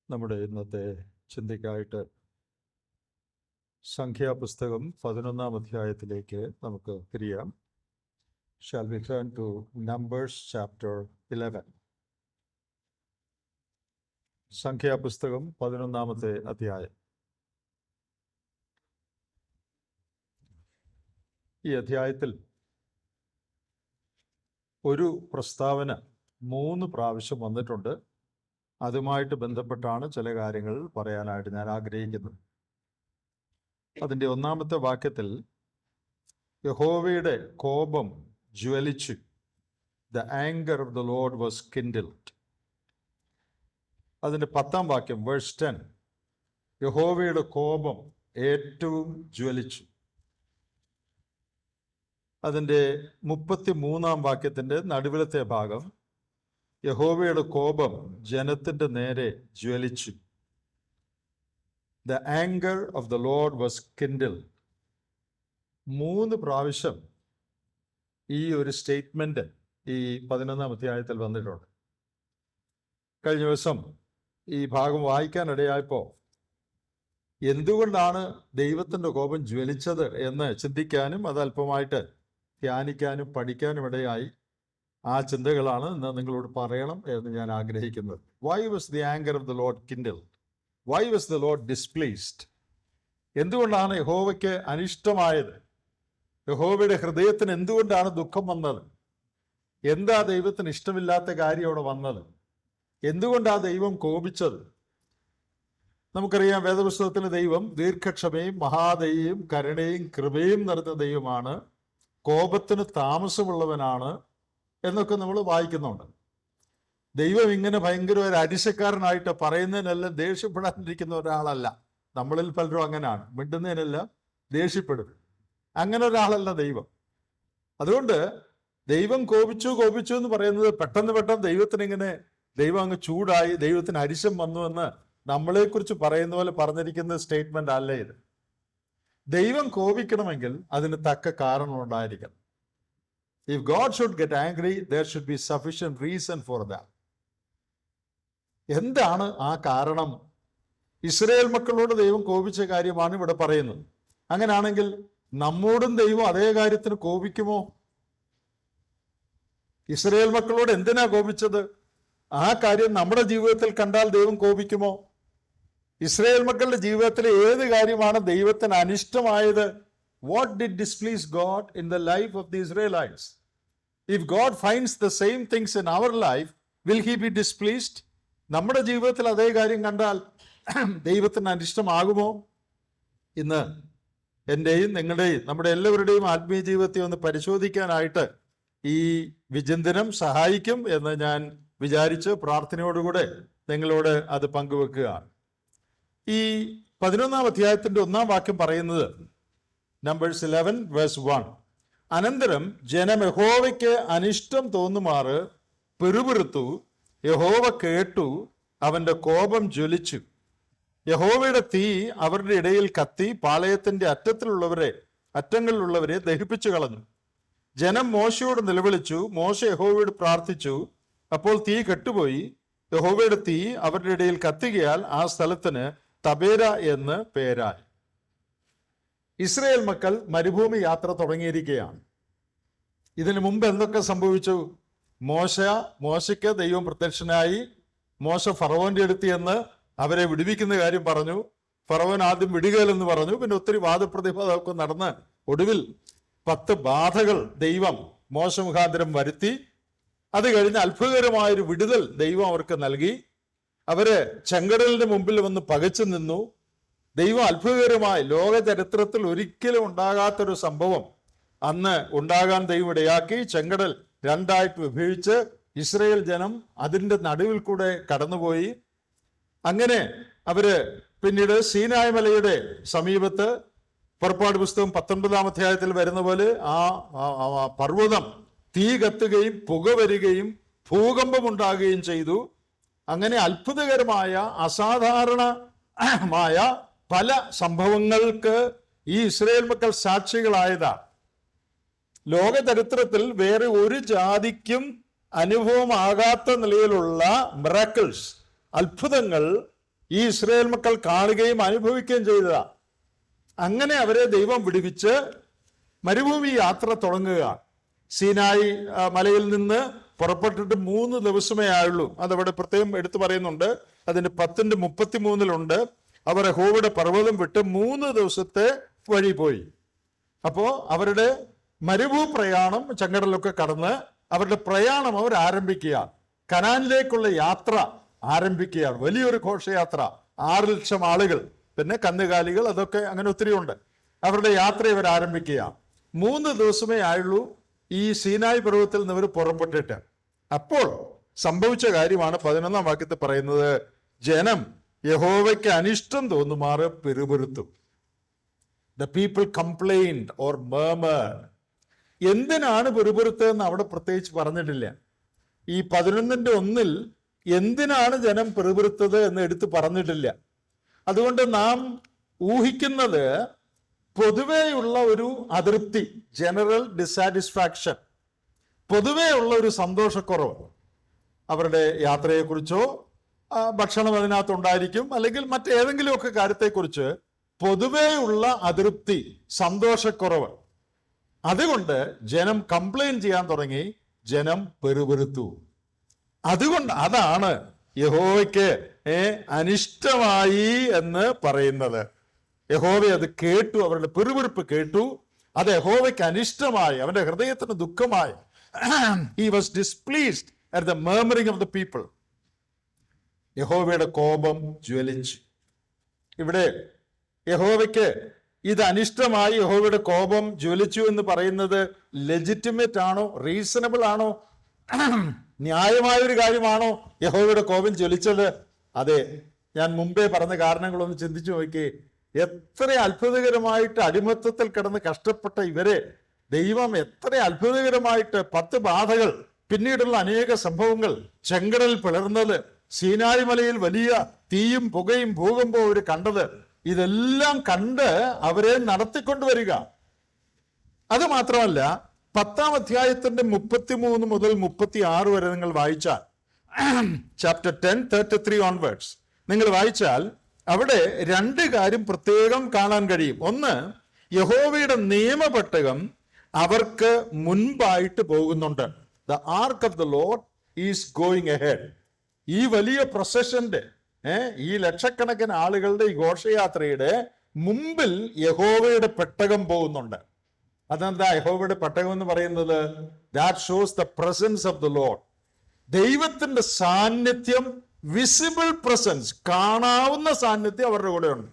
നമ്മുടെ ഇന്നത്തെ ചിന്തയ്ക്കായിട്ട് സംഖ്യാപുസ്തകം 11-ാം അധ്യായത്തിലേക്ക് നമുക്ക് തിരിയാം. Shall we turn to Numbers chapter 11? സംഖ്യാപുസ്തകം 11-ാമത്തെ അധ്യായം. ഈ അധ്യായത്തിൽ ഒരു പ്രസ്താവന 3 പ്രാവശ്യം വന്നിട്ടുണ്ട്. അതുമായിട്ട് ബന്ധപ്പെട്ടാണ് ചില കാര്യങ്ങൾ പറയാനായിട്ട് ഞാൻ ആഗ്രഹിക്കുന്നത്. അതിൻ്റെ 1-ാമത്തെ വാക്യത്തിൽ യഹോവയുടെ കോപം ജ്വലിച്ചു. The anger of the Lord was kindled. അതിൻ്റെ 10-ാം വാക്യം വേഴ്സ് 10, യഹോവയുടെ കോപം ഏറ്റവും ജ്വലിച്ചു. അതിൻ്റെ 33-ാം വാക്യത്തിൻ്റെ നടുവിലത്തെ ഭാഗം യഹോവയുടെ കോപം ജനത്തിൻ്റെ നേരെ ജ്വലിച്ചു. The anger of the Lord was kindled. 3 പ്രാവശ്യം ഈ ഒരു സ്റ്റേറ്റ്മെന്റ് ഈ 11-ാം അധ്യായത്തിൽ വന്നിട്ടുണ്ട്. കഴിഞ്ഞ ദിവസം ഈ ഭാഗം വായിക്കാനിടയായപ്പോൾ എന്തുകൊണ്ടാണ് ദൈവത്തിൻ്റെ കോപം ജ്വലിച്ചത് എന്ന് ചിന്തിക്കാനും അത് അല്പമായിട്ട് ധ്യാനിക്കാനും പഠിക്കാനും ഇടയായി. ആ ചിന്തകളാണ് ഇന്ന് നിങ്ങളോട് പറയണം എന്ന് ഞാൻ ആഗ്രഹിക്കുന്നത്. Why was the anger of the Lord kindled? Why was the Lord displeased? എന്തുകൊണ്ടാണ് യഹോവയ്ക്ക് അനിഷ്ടമായത്? യഹോവയുടെ ഹൃദയത്തിന് എന്തുകൊണ്ടാണ് ദുഃഖം വന്നത്? എന്താ ദൈവത്തിന് ഇഷ്ടമില്ലാത്ത കാര്യം അവിടെ വന്നത്? എന്തുകൊണ്ടാണ് ദൈവം കോപിച്ചത്? നമുക്കറിയാം, വേദപുസ്തകത്തിലെ ദൈവം ദീർഘക്ഷമയും മഹാദയയും കരുണയും കൃപയും നിറഞ്ഞ ദൈവമാണ്, കോപത്തിന് താമസമുള്ളവനാണ് എന്നൊക്കെ നമ്മൾ വായിക്കുന്നുണ്ട്. ദൈവം ഇങ്ങനെ ഭയങ്കര ഒരു അരിശക്കാരനായിട്ട് പറയുന്നതിനെല്ലാം ദേഷ്യപ്പെടാനിരിക്കുന്ന ഒരാളല്ല. നമ്മളിൽ പലരും അങ്ങനെയാണ്, മിണ്ടുന്നതിനെല്ലാം ദേഷ്യപ്പെടും. അങ്ങനെ ഒരാളല്ല ദൈവം. അതുകൊണ്ട് ദൈവം കോപിച്ചു എന്ന് പറയുന്നത് പെട്ടെന്ന് ദൈവത്തിന് ഇങ്ങനെ ദൈവം അങ്ങ് ചൂടായി, ദൈവത്തിന് അരിശം വന്നു എന്ന് നമ്മളെക്കുറിച്ച് പറയുന്ന പോലെ പറഞ്ഞിരിക്കുന്ന സ്റ്റേറ്റ്മെന്റ് അല്ല ഇത്. ദൈവം കോപിക്കണമെങ്കിൽ അതിന് തക്ക കാരണം ഉണ്ടായിരിക്കണം. If God should get angry, there should be sufficient reason for that. എന്താണ് ആ കാരണം? ഇസ്രായേൽ മക്കളോട് ദൈവം കോപിച്ച കാര്യമാണ് ഇവിടെ പറയുന്നത്. അങ്ങനെയാണെങ്കിൽ നമ്മോടും ദൈവം അതേ കാര്യത്തിന് കോപിക്കുമോ? ഇസ്രായേൽ മക്കളോട് എന്തിനാ കോപിച്ചത്? ആ കാര്യം നമ്മുടെ ജീവിതത്തിൽ കണ്ടാൽ ദൈവം കോപിക്കുമോ? ഇസ്രായേൽ മക്കളുടെ ജീവിതത്തിലെ ഏത് കാര്യമാണ് ദൈവത്തിന് അനിഷ്ടമായത്? What did displease God in the life of the Israelites? If God finds the same things in our life, will he be displeased? നമ്മുടെ ജീവിതത്തിൽ അതേ കാര്യം കണ്ടാൽ ദൈവത്തിന് അനിഷ്ടമാകുമോ? ഇന്ന് എൻ്റെയും നിങ്ങളുടെയും നമ്മുടെ എല്ലാവരുടെയും ആത്മീയ ജീവിതത്തെ ഒന്ന് പരിശോധിക്കാനായിട്ട് ഈ വിചിന്തനം സഹായിക്കും എന്ന് ഞാൻ വിചാരിച്ച് പ്രാർത്ഥനയോടുകൂടെ നിങ്ങളോട് അത് പങ്കുവെക്കുകയാണ്. ഈ 11-ാം അധ്യായത്തിൻ്റെ 1-ാം വാക്യം പറയുന്നത് നമ്പേഴ്സ് 11 വേഴ്സ് 1, അനന്തരം ജനം യഹോവയ്ക്ക് അനിഷ്ടം തോന്നുമാറ് പിറുപിറുത്തു. യഹോവ കേട്ടു, അവന്റെ കോപം ജ്വലിച്ചു. യഹോവയുടെ തീ അവരുടെ ഇടയിൽ കത്തി പാളയത്തിന്റെ അറ്റങ്ങളിലുള്ളവരെ ദഹിപ്പിച്ചു കളഞ്ഞു. ജനം മോശയോട് നിലവിളിച്ചു. മോശ യഹോവയോട് പ്രാർത്ഥിച്ചു. അപ്പോൾ തീ കെട്ടുപോയി. യഹോവയുടെ തീ അവരുടെ ഇടയിൽ കത്തുകയാൽ ആ സ്ഥലത്തിന് തബേര എന്ന് പേരായി. ഇസ്രായേൽ മക്കൾ മരുഭൂമി യാത്ര തുടങ്ങിയിരിക്കുകയാണ്. ഇതിനു മുമ്പ് എന്തൊക്കെ സംഭവിച്ചു? മോശയ്ക്ക് ദൈവം പ്രത്യക്ഷനായി. മോശ ഫറവോന്റെ അടുത്ത് എന്ന് അവരെ വിടുവിക്കുന്ന കാര്യം പറഞ്ഞു. ഫറവോൻ ആദ്യം വിടുകയില്ലെന്ന് പറഞ്ഞു. പിന്നെ ഒത്തിരി വാദപ്രതിവാദമൊക്കെ നടന്ന് ഒടുവിൽ 10 ബാധകൾ ദൈവം മോശ മുഖാന്തരം വരുത്തി. അത് കഴിഞ്ഞ് അത്ഭുതകരമായൊരു വിടുതൽ ദൈവം അവർക്ക് നൽകി. അവര് ചെങ്കടലിന്റെ മുമ്പിൽ വന്ന് പകച്ചു നിന്നു. ദൈവം അത്ഭുതകരമായി ലോക ചരിത്രത്തിൽ ഒരിക്കലും ഉണ്ടാകാത്തൊരു സംഭവം അന്ന് ഉണ്ടാകാൻ ദൈവം ഇടയാക്കി. ചെങ്കടൽ 2ആയിട്ട് വിഭജിച്ച് ഇസ്രായേൽ ജനം അതിൻ്റെ നടുവിൽ കൂടെ കടന്നുപോയി. അങ്ങനെ അവര് പിന്നീട് സീനായ് മലയുടെ സമീപത്ത് പുറപ്പാട് പുസ്തകം 19-ാം അധ്യായത്തിൽ വരുന്ന പോലെ ആ പർവ്വതം തീ കത്തുകയും പുക വരികയും ഭൂകമ്പം ഉണ്ടാകുകയും ചെയ്തു. അങ്ങനെ അത്ഭുതകരമായ അസാധാരണമായ പല സംഭവങ്ങൾക്ക് ഈ ഇസ്രായേൽ മക്കൾ സാക്ഷികളായതാണ്. ലോക ചരിത്രത്തിൽ വേറെ ഒരു ജാതിക്കും അനുഭവമാകാത്ത നിലയിലുള്ള മിറാക്കിൾസ്, അത്ഭുതങ്ങൾ ഈ ഇസ്രായേൽ മക്കൾ കാണുകയും അനുഭവിക്കുകയും ചെയ്തതാ. അങ്ങനെ അവരെ ദൈവം വിടുവിച്ച് മരുഭൂമി യാത്ര തുടങ്ങുക. സീനായി മലയിൽ നിന്ന് പുറപ്പെട്ടിട്ട് 3 ദിവസമേ ആയുള്ളൂ. അതവിടെ പ്രത്യേകം എടുത്തു പറയുന്നുണ്ട്. അതിന്റെ 10:33 അവർ യഹോവയുടെ പർവ്വതം വിട്ട് 3 ദിവസത്തെ വഴി പോയി. അപ്പോ അവരുടെ മരുഭൂ പ്രയാണം ചെങ്കടലൊക്കെ കടന്ന് അവരുടെ പ്രയാണം അവർ ആരംഭിക്കുക, കനാനിലേക്കുള്ള യാത്ര ആരംഭിക്കുകയാണ്. വലിയൊരു ഘോഷയാത്ര, 6 ലക്ഷം ആളുകൾ, പിന്നെ കന്നുകാലികൾ, അതൊക്കെ അങ്ങനെ ഒത്തിരി ഉണ്ട്. അവരുടെ യാത്ര ഇവർ ആരംഭിക്കുക. 3 ദിവസമേ ആയുള്ളൂ ഈ സീനായി പർവ്വതത്തിൽ നിന്ന് ഇവർ പുറപ്പെട്ടിട്ട്. അപ്പോൾ സംഭവിച്ച കാര്യമാണ് 11-ാം വാക്യത്തിൽ പറയുന്നത്. ജനം യഹോവയ്ക്ക് അനിഷ്ടം തോന്നുമാറ് പിറുപിറുത്തു. The people complained or murmured. എന്തിനാണ് പിറുപിറുത്തതെന്ന് അവിടെ പ്രത്യേകിച്ച് പറഞ്ഞിട്ടില്ല. ഈ 11:1 എന്തിനാണ് ജനം പിറുപിറുത്തത് എന്ന് എടുത്ത് പറഞ്ഞിട്ടില്ല. അതുകൊണ്ട് നാം ഊഹിക്കുന്നത് പൊതുവെയുള്ള ഒരു അതൃപ്തി, ജനറൽ ഡിസാറ്റിസ്ഫാക്ഷൻ, പൊതുവെയുള്ള ഒരു സന്തോഷക്കുറവ്. അവരുടെ യാത്രയെക്കുറിച്ചോ ഭക്ഷണം അതിനകത്തുണ്ടായിരിക്കും, അല്ലെങ്കിൽ മറ്റേതെങ്കിലുമൊക്കെ കാര്യത്തെക്കുറിച്ച് പൊതുവെയുള്ള അതൃപ്തി, സന്തോഷക്കുറവ്. അതുകൊണ്ട് ജനം കംപ്ലൈന്റ് ചെയ്യാൻ തുടങ്ങി, ജനം പെറുപെറുത്തു. അതുകൊണ്ട് അതാണ് യഹോവയ്ക്ക് അനിഷ്ടമായി എന്ന് പറയുന്നത്. യഹോവ അത് കേട്ടു, അവരുടെ പെറുപെറുപ്പ് കേട്ടു. അത് യഹോവയ്ക്ക് അനിഷ്ടമായി, അവന്റെ ഹൃദയത്തിന് ദുഃഖമായി. He was displeased at the murmuring of the people. യഹോവയുടെ കോപം ജ്വലിച്ചു. ഇവിടെ യഹോവയ്ക്ക് ഇത് അനിഷ്ടമായി, യഹോവയുടെ കോപം ജ്വലിച്ചു എന്ന് പറയുന്നത് ലെജിറ്റിമേറ്റ് ആണോ, റീസണബിൾ ആണോ, ന്യായമായൊരു കാര്യമാണോ യഹോവയുടെ കോപം ജ്വലിച്ചത്? അതെ. ഞാൻ മുമ്പേ പറഞ്ഞ കാരണങ്ങളൊന്ന് ചിന്തിച്ചു നോക്കി. എത്ര അത്ഭുതകരമായിട്ട് അടിമത്തത്തിൽ കിടന്ന് കഷ്ടപ്പെട്ട ഇവരെ ദൈവം എത്ര അത്ഭുതകരമായിട്ട് 10 ബാധകൾ, പിന്നീടുള്ള അനേക സംഭവങ്ങൾ, ചെങ്കടൽ പിളർന്നത്, സീനായി മലയിൽ വലിയ തീയും പുകയും ഭൂകമ്പവും അവർ കണ്ടത്, ഇതെല്ലാം കണ്ട് അവരെ നടത്തിക്കൊണ്ടുവരിക. അത് മാത്രമല്ല, 10-ാം അധ്യായത്തിന്റെ 33 മുതൽ 36 വരെ നിങ്ങൾ വായിച്ചാൽ, ചാപ്റ്റർ 10:33 ഓൺവേർഡ്സ് നിങ്ങൾ വായിച്ചാൽ അവിടെ 2 കാര്യം പ്രത്യേകം കാണാൻ കഴിയും. ഒന്ന്, യഹോവയുടെ നിയമപെട്ടകം അവർക്ക് മുൻപായിട്ട് പോകുന്നുണ്ട്. The arc of the Lord is going ahead. ഈ വലിയ പ്രൊസഷന്റെ, ഈ ലക്ഷക്കണക്കിന് ആളുകളുടെ ഈ ഘോഷയാത്രയുടെ മുമ്പിൽ യഹോവയുടെ പെട്ടകം പോകുന്നുണ്ട്. അതെന്താ യഹോവയുടെ പെട്ടകം എന്ന് പറയുന്നത്? That shows the presence of the lord. ദൈവത്തിന്റെ സാന്നിധ്യം, വിസിബിൾ പ്രസൻസ്, കാണാവുന്ന സാന്നിധ്യം അവരുടെ കൂടെ ഉണ്ട്.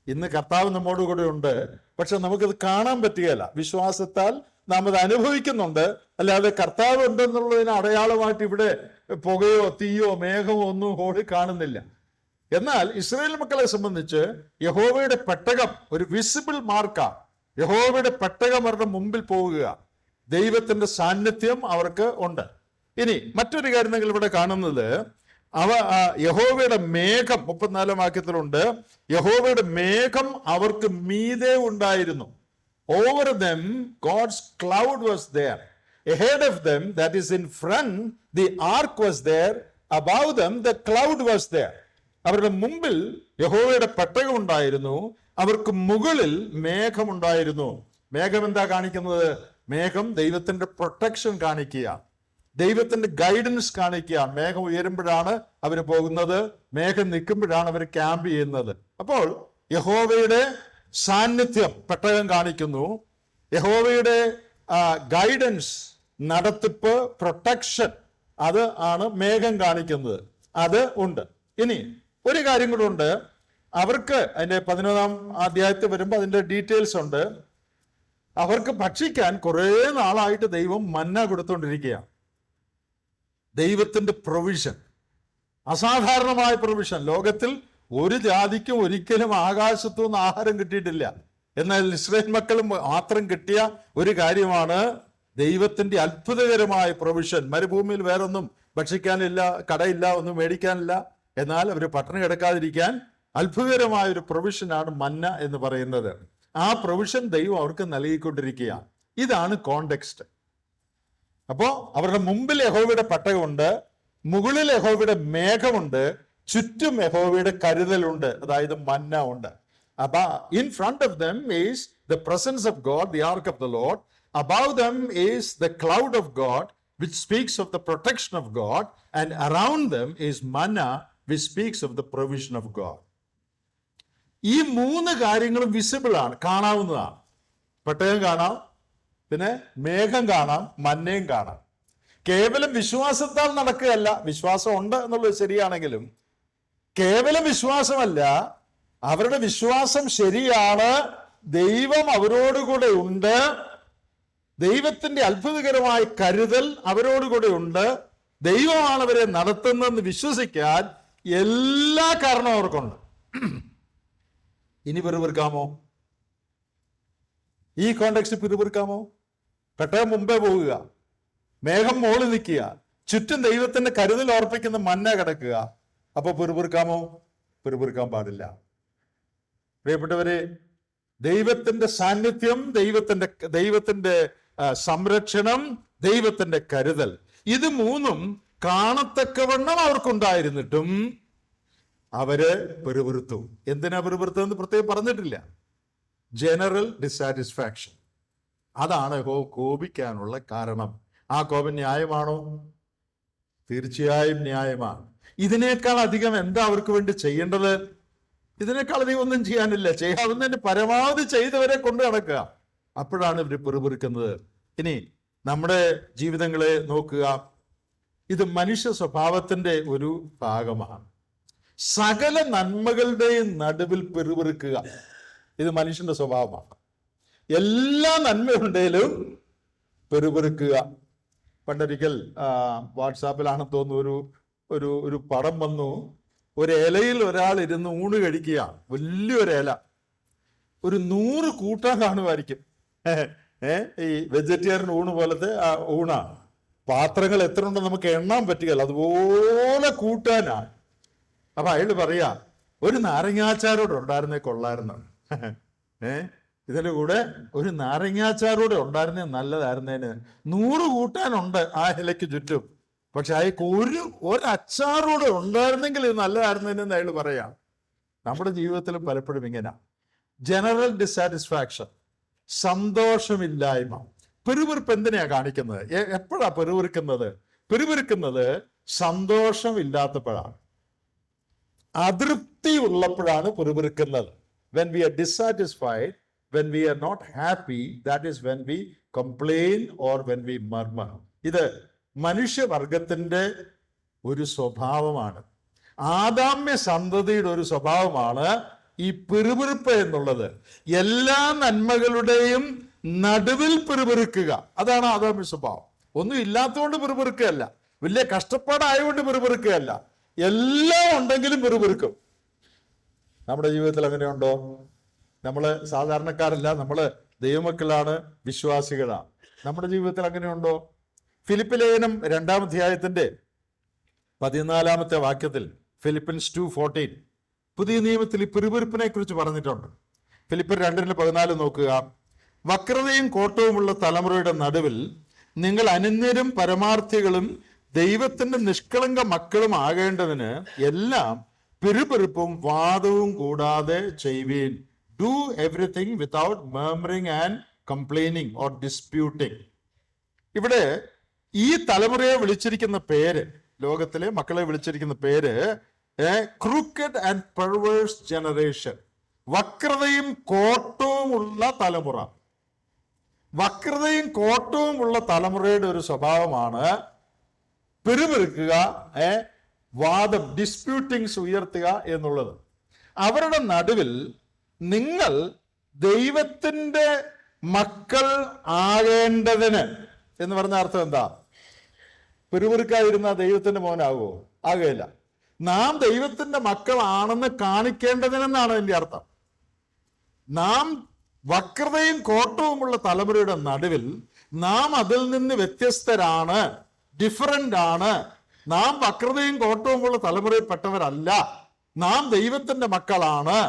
ഇന്ന് കർത്താവ് നമ്മോട് കൂടെ ഉണ്ട്, പക്ഷെ നമുക്കത് കാണാൻ പറ്റുകയില്ല. വിശ്വാസത്താൽ നാം അത് അനുഭവിക്കുന്നുണ്ട്, അല്ലാതെ കർത്താവ് ഉണ്ടെന്നുള്ളതിന് അടയാളമായിട്ട് ഇവിടെ പുകയോ തീയോ മേഘമോ ഒന്നും ഹോളിൽ കാണുന്നില്ല. എന്നാൽ ഇസ്രായേൽ മക്കളെ സംബന്ധിച്ച് യഹോവയുടെ പെട്ടകം ഒരു വിസിബിൾ മാർക്കാണ്. യഹോവയുടെ പെട്ടകം അവരുടെ മുമ്പിൽ പോവുക, ദൈവത്തിന്റെ സാന്നിധ്യം അവർക്ക് ഉണ്ട്. ഇനി മറ്റൊരു കാര്യം നിങ്ങൾ ഇവിടെ കാണുന്നത്, യഹോവയുടെ മേഘം 34-ാം വാക്യത്തിലുണ്ട്. യഹോവയുടെ മേഘം അവർക്ക് മീതെ ഉണ്ടായിരുന്നു. Over them God's cloud was there. Ahead of them, that is in front, the ark was there. Above them the cloud was there. അവരുടെ മുമ്പിൽ യഹോവയുടെ പെട്ടകം ഉണ്ടായിരുന്നു, അവർക്ക് മുകളിൽ മേഘമുണ്ടായിരുന്നു. മേഘം എന്താ കാണിക്കുന്നത്? മേഘം ദൈവത്തിന്റെ പ്രൊട്ടക്ഷൻ കാണിക്കുക, ദൈവത്തിന്റെ ഗൈഡൻസ് കാണിക്കുക. മേഘം ഉയരുമ്പോഴാണ് അവർ പോകുന്നത്, മേഘം നിൽക്കുമ്പോഴാണ് അവർ ക്യാമ്പ് ചെയ്യുന്നത്. അപ്പോൾ യഹോവയുടെ സാന്നിധ്യം പെട്ടകം കാണിക്കുന്നു, യഹോവയുടെ ഗൈഡൻസ്, നടത്തിപ്പ്, പ്രൊട്ടക്ഷൻ, അത് ആണ് മേഘം കാണിക്കുന്നത്. അത് ഉണ്ട്. ഇനി ഒരു കാര്യം കൂടെ ഉണ്ട്. അവർക്ക് അതിന്റെ 11-ാം അധ്യായത്തിൽ വരുമ്പോൾ അതിന്റെ ഡീറ്റെയിൽസ് ഉണ്ട്. അവർക്ക് ഭക്ഷിക്കാൻ കുറേ നാളായിട്ട് ദൈവം മന്ന കൊടുത്തുകൊണ്ടിരിക്കുകയാണ്. ദൈവത്തിന്റെ പ്രൊവിഷൻ, അസാധാരണമായ പ്രൊവിഷൻ. ലോകത്തിൽ ഒരു ജാതിക്കും ഒരിക്കലും ആകാശത്തു നിന്ന് ആഹാരം കിട്ടിയിട്ടില്ല. എന്നാൽ ഇസ്രായേൽ മക്കൾ മാത്രം കിട്ടിയ ഒരു കാര്യമാണ് ദൈവത്തിന്റെ അത്ഭുതകരമായ പ്രൊവിഷൻ. മരുഭൂമിയിൽ വേറൊന്നും ഭക്ഷിക്കാനില്ല, കടയില്ല, ഒന്നും മേടിക്കാനില്ല. എന്നാൽ അവർ പട്ടിണി കിടക്കാതിരിക്കാൻ അത്ഭുതകരമായ ഒരു പ്രൊവിഷനാണ് മന്ന എന്ന് പറയുന്നത്. ആ പ്രൊവിഷൻ ദൈവം അവർക്ക് നൽകിക്കൊണ്ടിരിക്കുക. ഇതാണ് കോണ്ടെക്സ്റ്റ്. അപ്പോ അവരുടെ മുമ്പിൽ യഹോവയുടെ പെട്ടകമുണ്ട്, മുകളിൽ യഹോവയുടെ മേഘമുണ്ട്, ചുറ്റും യഹോവയുടെ കരുതലുണ്ട്, അതായത് മന്ന ഉണ്ട്. അപ്പൊ in front of them is the presence of god, the ark of the lord. Above them is the cloud of God, which speaks of the protection of God, and around them is manna, which speaks of the provision of God. ഈ മൂന്ന് കാര്യങ്ങളും visible ആണ്, കാണാവുന്നതാണ്. പെട്ടകം കാണാം, പിന്നെ മേഘം കാണാം, മന്നയും കാണാം. കേവലം വിശ്വാസത്താൽ നടക്കുകയല്ല. വിശ്വാസം ഉണ്ട് എന്നുള്ളത് ശരിയാണെങ്കിലും കേവലം വിശ്വാസമല്ല, അവരുടെ വിശ്വാസം ശരിയാണ്, ദൈവം അവരോടുകൂടെ ഉണ്ട്, ദൈവത്തിന്റെ അത്ഭുതകരമായ കരുതൽ അവരോടുകൂടെ ഉണ്ട്, ദൈവമാണ് അവരെ നടത്തുന്നതെന്ന് വിശ്വസിക്കാൻ എല്ലാ കാരണവും അവർക്കുണ്ട്. ഇനി പിറുപിറുക്കാമോ? ഈ കോണ്ടെക്സ്റ്റ് പിറുപിറുക്കാമോ? പെട്ടകം മുമ്പേ പോകുക, മേഘം മോളിൽ നിൽക്കുക, ചുറ്റും ദൈവത്തിന്റെ കരുതൽ ഓർപ്പിക്കുന്ന മന്ന കിടക്കുക. അപ്പൊ പിറുപിറുക്കാമോ? പിറുപിറുക്കാൻ പാടില്ല. പ്രിയപ്പെട്ടവരെ, ദൈവത്തിന്റെ സാന്നിധ്യം, ദൈവത്തിന്റെ സംരക്ഷണം, ദൈവത്തിന്റെ കരുതൽ, ഇത് മൂന്നും കാണത്തക്കവണ്ണം അവർക്കുണ്ടായിരുന്നിട്ടും അവര് പിറുപിറുത്തു. എന്തിനാ പിറുപിറുത്തതെന്ന് പ്രത്യേകം പറഞ്ഞിട്ടില്ല. ജനറൽ ഡിസാറ്റിസ്ഫാക്ഷൻ, അതാണ് കോപിക്കാനുള്ള കാരണം. ആ കോപം ന്യായമാണോ? തീർച്ചയായും ന്യായമാണ്. ഇതിനേക്കാൾ അധികം എന്താ അവർക്ക് വേണ്ടി ചെയ്യേണ്ടത്? ഇതിനേക്കാൾ അധികം ഒന്നും ചെയ്യാനില്ല. ചെയ്യാവുന്നതിന് പരമാവധി ചെയ്തവരെ കൊണ്ട് നടക്കുക. അപ്പോഴാണ് ഇവർ പിറുപിറുക്കുന്നത്. ഇനി നമ്മുടെ ജീവിതങ്ങളെ നോക്കുക. ഇത് മനുഷ്യ സ്വഭാവത്തിന്റെ ഒരു ഭാഗമാണ്. സകല നന്മകളുടെയും നടുവിൽ പിറുപിറുക്കുക, ഇത് മനുഷ്യന്റെ സ്വഭാവമാണ്. എല്ലാ നന്മയുണ്ടെങ്കിലും പിറുപിറുക്കുക. പണ്ടൊരിക്കൽ വാട്സാപ്പിലാണെന്ന് തോന്നുന്നു ഒരു പടം വന്നു. ഒരു ഇലയിൽ ഒരാൾ ഇരുന്ന് ഊണ് കഴിക്കുക, വലിയൊരു ഇല, ഒരു 100 കൂട്ടാൻ കാണുമായിരിക്കും. ഈ വെജിറ്റേറിയൻ ഊണ് പോലത്തെ ഊണാണ്. പാത്രങ്ങൾ എത്ര ഉണ്ടെന്ന് നമുക്ക് എണ്ണാൻ പറ്റുകയില്ല, അതുപോലെ കൂട്ടാനാണ്. അപ്പൊ അയാൾ പറയാ, ഒരു നാരങ്ങാച്ചാരോടെ ഉണ്ടായിരുന്നേ കൊള്ളായിരുന്നു. ഇതിന്റെ കൂടെ ഒരു നാരങ്ങാച്ചാറൂടെ ഉണ്ടായിരുന്നേ നല്ലതായിരുന്നേന്. 100 കൂട്ടാനുണ്ട് ആ ഇലയ്ക്ക് ചുറ്റും, പക്ഷെ അയാൾക്ക് ഒരു അച്ചാറൂടെ ഉണ്ടായിരുന്നെങ്കിൽ ഇത് നല്ലതായിരുന്നേന്ന് അയാൾ പറയാം. നമ്മുടെ ജീവിതത്തിലും പലപ്പോഴും ഇങ്ങനെ ജനറൽ ഡിസാറ്റിസ്ഫാക്ഷൻ, സന്തോഷമില്ലായ്മ. പിറുപിറുപ്പ് എന്തിനാ കാണിക്കുന്നത്? എപ്പോഴാ പിറുപിറുക്കുന്നത് സന്തോഷമില്ലാത്തപ്പോഴാണ്, അതൃപ്തി ഉള്ളപ്പോഴാണ് പിറുപിറുക്കുന്നത്. When we are dissatisfied, when we are not happy, that is when we complain or when we murmur. ഇത് മനുഷ്യവർഗത്തിന്റെ ഒരു സ്വഭാവമാണ്, ആദാമ്യ സന്തതിയുടെ ഒരു സ്വഭാവമാണ് ഈ പിറുപിറുപ്പ് എന്നുള്ളത്. എല്ലാ നന്മകളുടെയും നടുവിൽ പിറുപിറുക്കുക, അതാണ് ആദാമ്യ സ്വഭാവം. ഒന്നും ഇല്ലാത്തതുകൊണ്ട് പിറുപിറുക്കുകയല്ല, വലിയ കഷ്ടപ്പാടായതുകൊണ്ട് പിറുപിറുക്കുകയല്ല, എല്ലാം ഉണ്ടെങ്കിലും പിറുപിറുക്കും. നമ്മുടെ ജീവിതത്തിൽ അങ്ങനെയുണ്ടോ? നമ്മള് സാധാരണക്കാരല്ല, നമ്മള് ദൈവമക്കളാണ്, വിശ്വാസികളാണ്. നമ്മുടെ ജീവിതത്തിൽ അങ്ങനെയുണ്ടോ? ഫിലിപ്പ് ലേഖനം 2-ാം അധ്യായത്തിന്റെ 14-ാമത്തെ വാക്യത്തിൽ, ഫിലിപ്പിൻസ് 2:14, പുതിയ നിയമത്തിൽ ഈ പിറുപിറുപ്പിനെ കുറിച്ച് പറഞ്ഞിട്ടുണ്ട്. ഫിലിപ്പിയർ 2:14 നോക്കുക. വക്രതയും കോട്ടവുമുള്ള തലമുറയുടെ നടുവിൽ നിങ്ങൾ അനന്യരും പരമാർത്ഥികളും ദൈവത്തിന്റെ നിഷ്കളങ്ക മക്കളും ആകേണ്ടതിന് എല്ലാം പിറുപിറുപ്പും വാദവും കൂടാതെ ചെയ്യുവീൻ. Do everything without murmuring and complaining or disputing. ഇവിടെ ഈ തലമുറയെ വിളിച്ചിരിക്കുന്ന പേര്, ലോകത്തിലെ മക്കളെ വിളിച്ചിരിക്കുന്ന പേര് ക്രൂക്കഡ് ആൻഡ് പെർവേഴ്സ് ജനറേഷൻ, വക്രതയും കോട്ടവുമുള്ള തലമുറ. വക്രതയും കോട്ടവുമുള്ള തലമുറയുടെ ഒരു സ്വഭാവമാണ് പിറുപിറുക്കുക, വാദം, ഡിസ്പ്യൂട്ടിങ്സ് ഉയർത്തുക എന്നുള്ളത്. അവരുടെ നടുവിൽ നിങ്ങൾ ദൈവത്തിന്റെ മക്കൾ ആകേണ്ടതിന് എന്ന് പറഞ്ഞ അർത്ഥം എന്താ? പിറുപിറുക്കാതിരുന്ന ദൈവത്തിന്റെ മോനാകുമോ? ആകുകയില്ല. നാം ദൈവത്തിന്റെ മക്കളാണെന്ന് കാണിക്കേണ്ടതിനെന്നാണ് അതിന്റെ അർത്ഥം. നാം വക്രതയും കോട്ടവുമുള്ള തലമുറയുടെ നടുവിൽ നാം അതിൽ നിന്ന് വ്യത്യസ്തരാണ്, ഡിഫറൻ്റ് ആണ്. നാം വക്രതയും കോട്ടവുമുള്ള തലമുറയിൽപ്പെട്ടവരല്ല, നാം ദൈവത്തിന്റെ മക്കളാണ്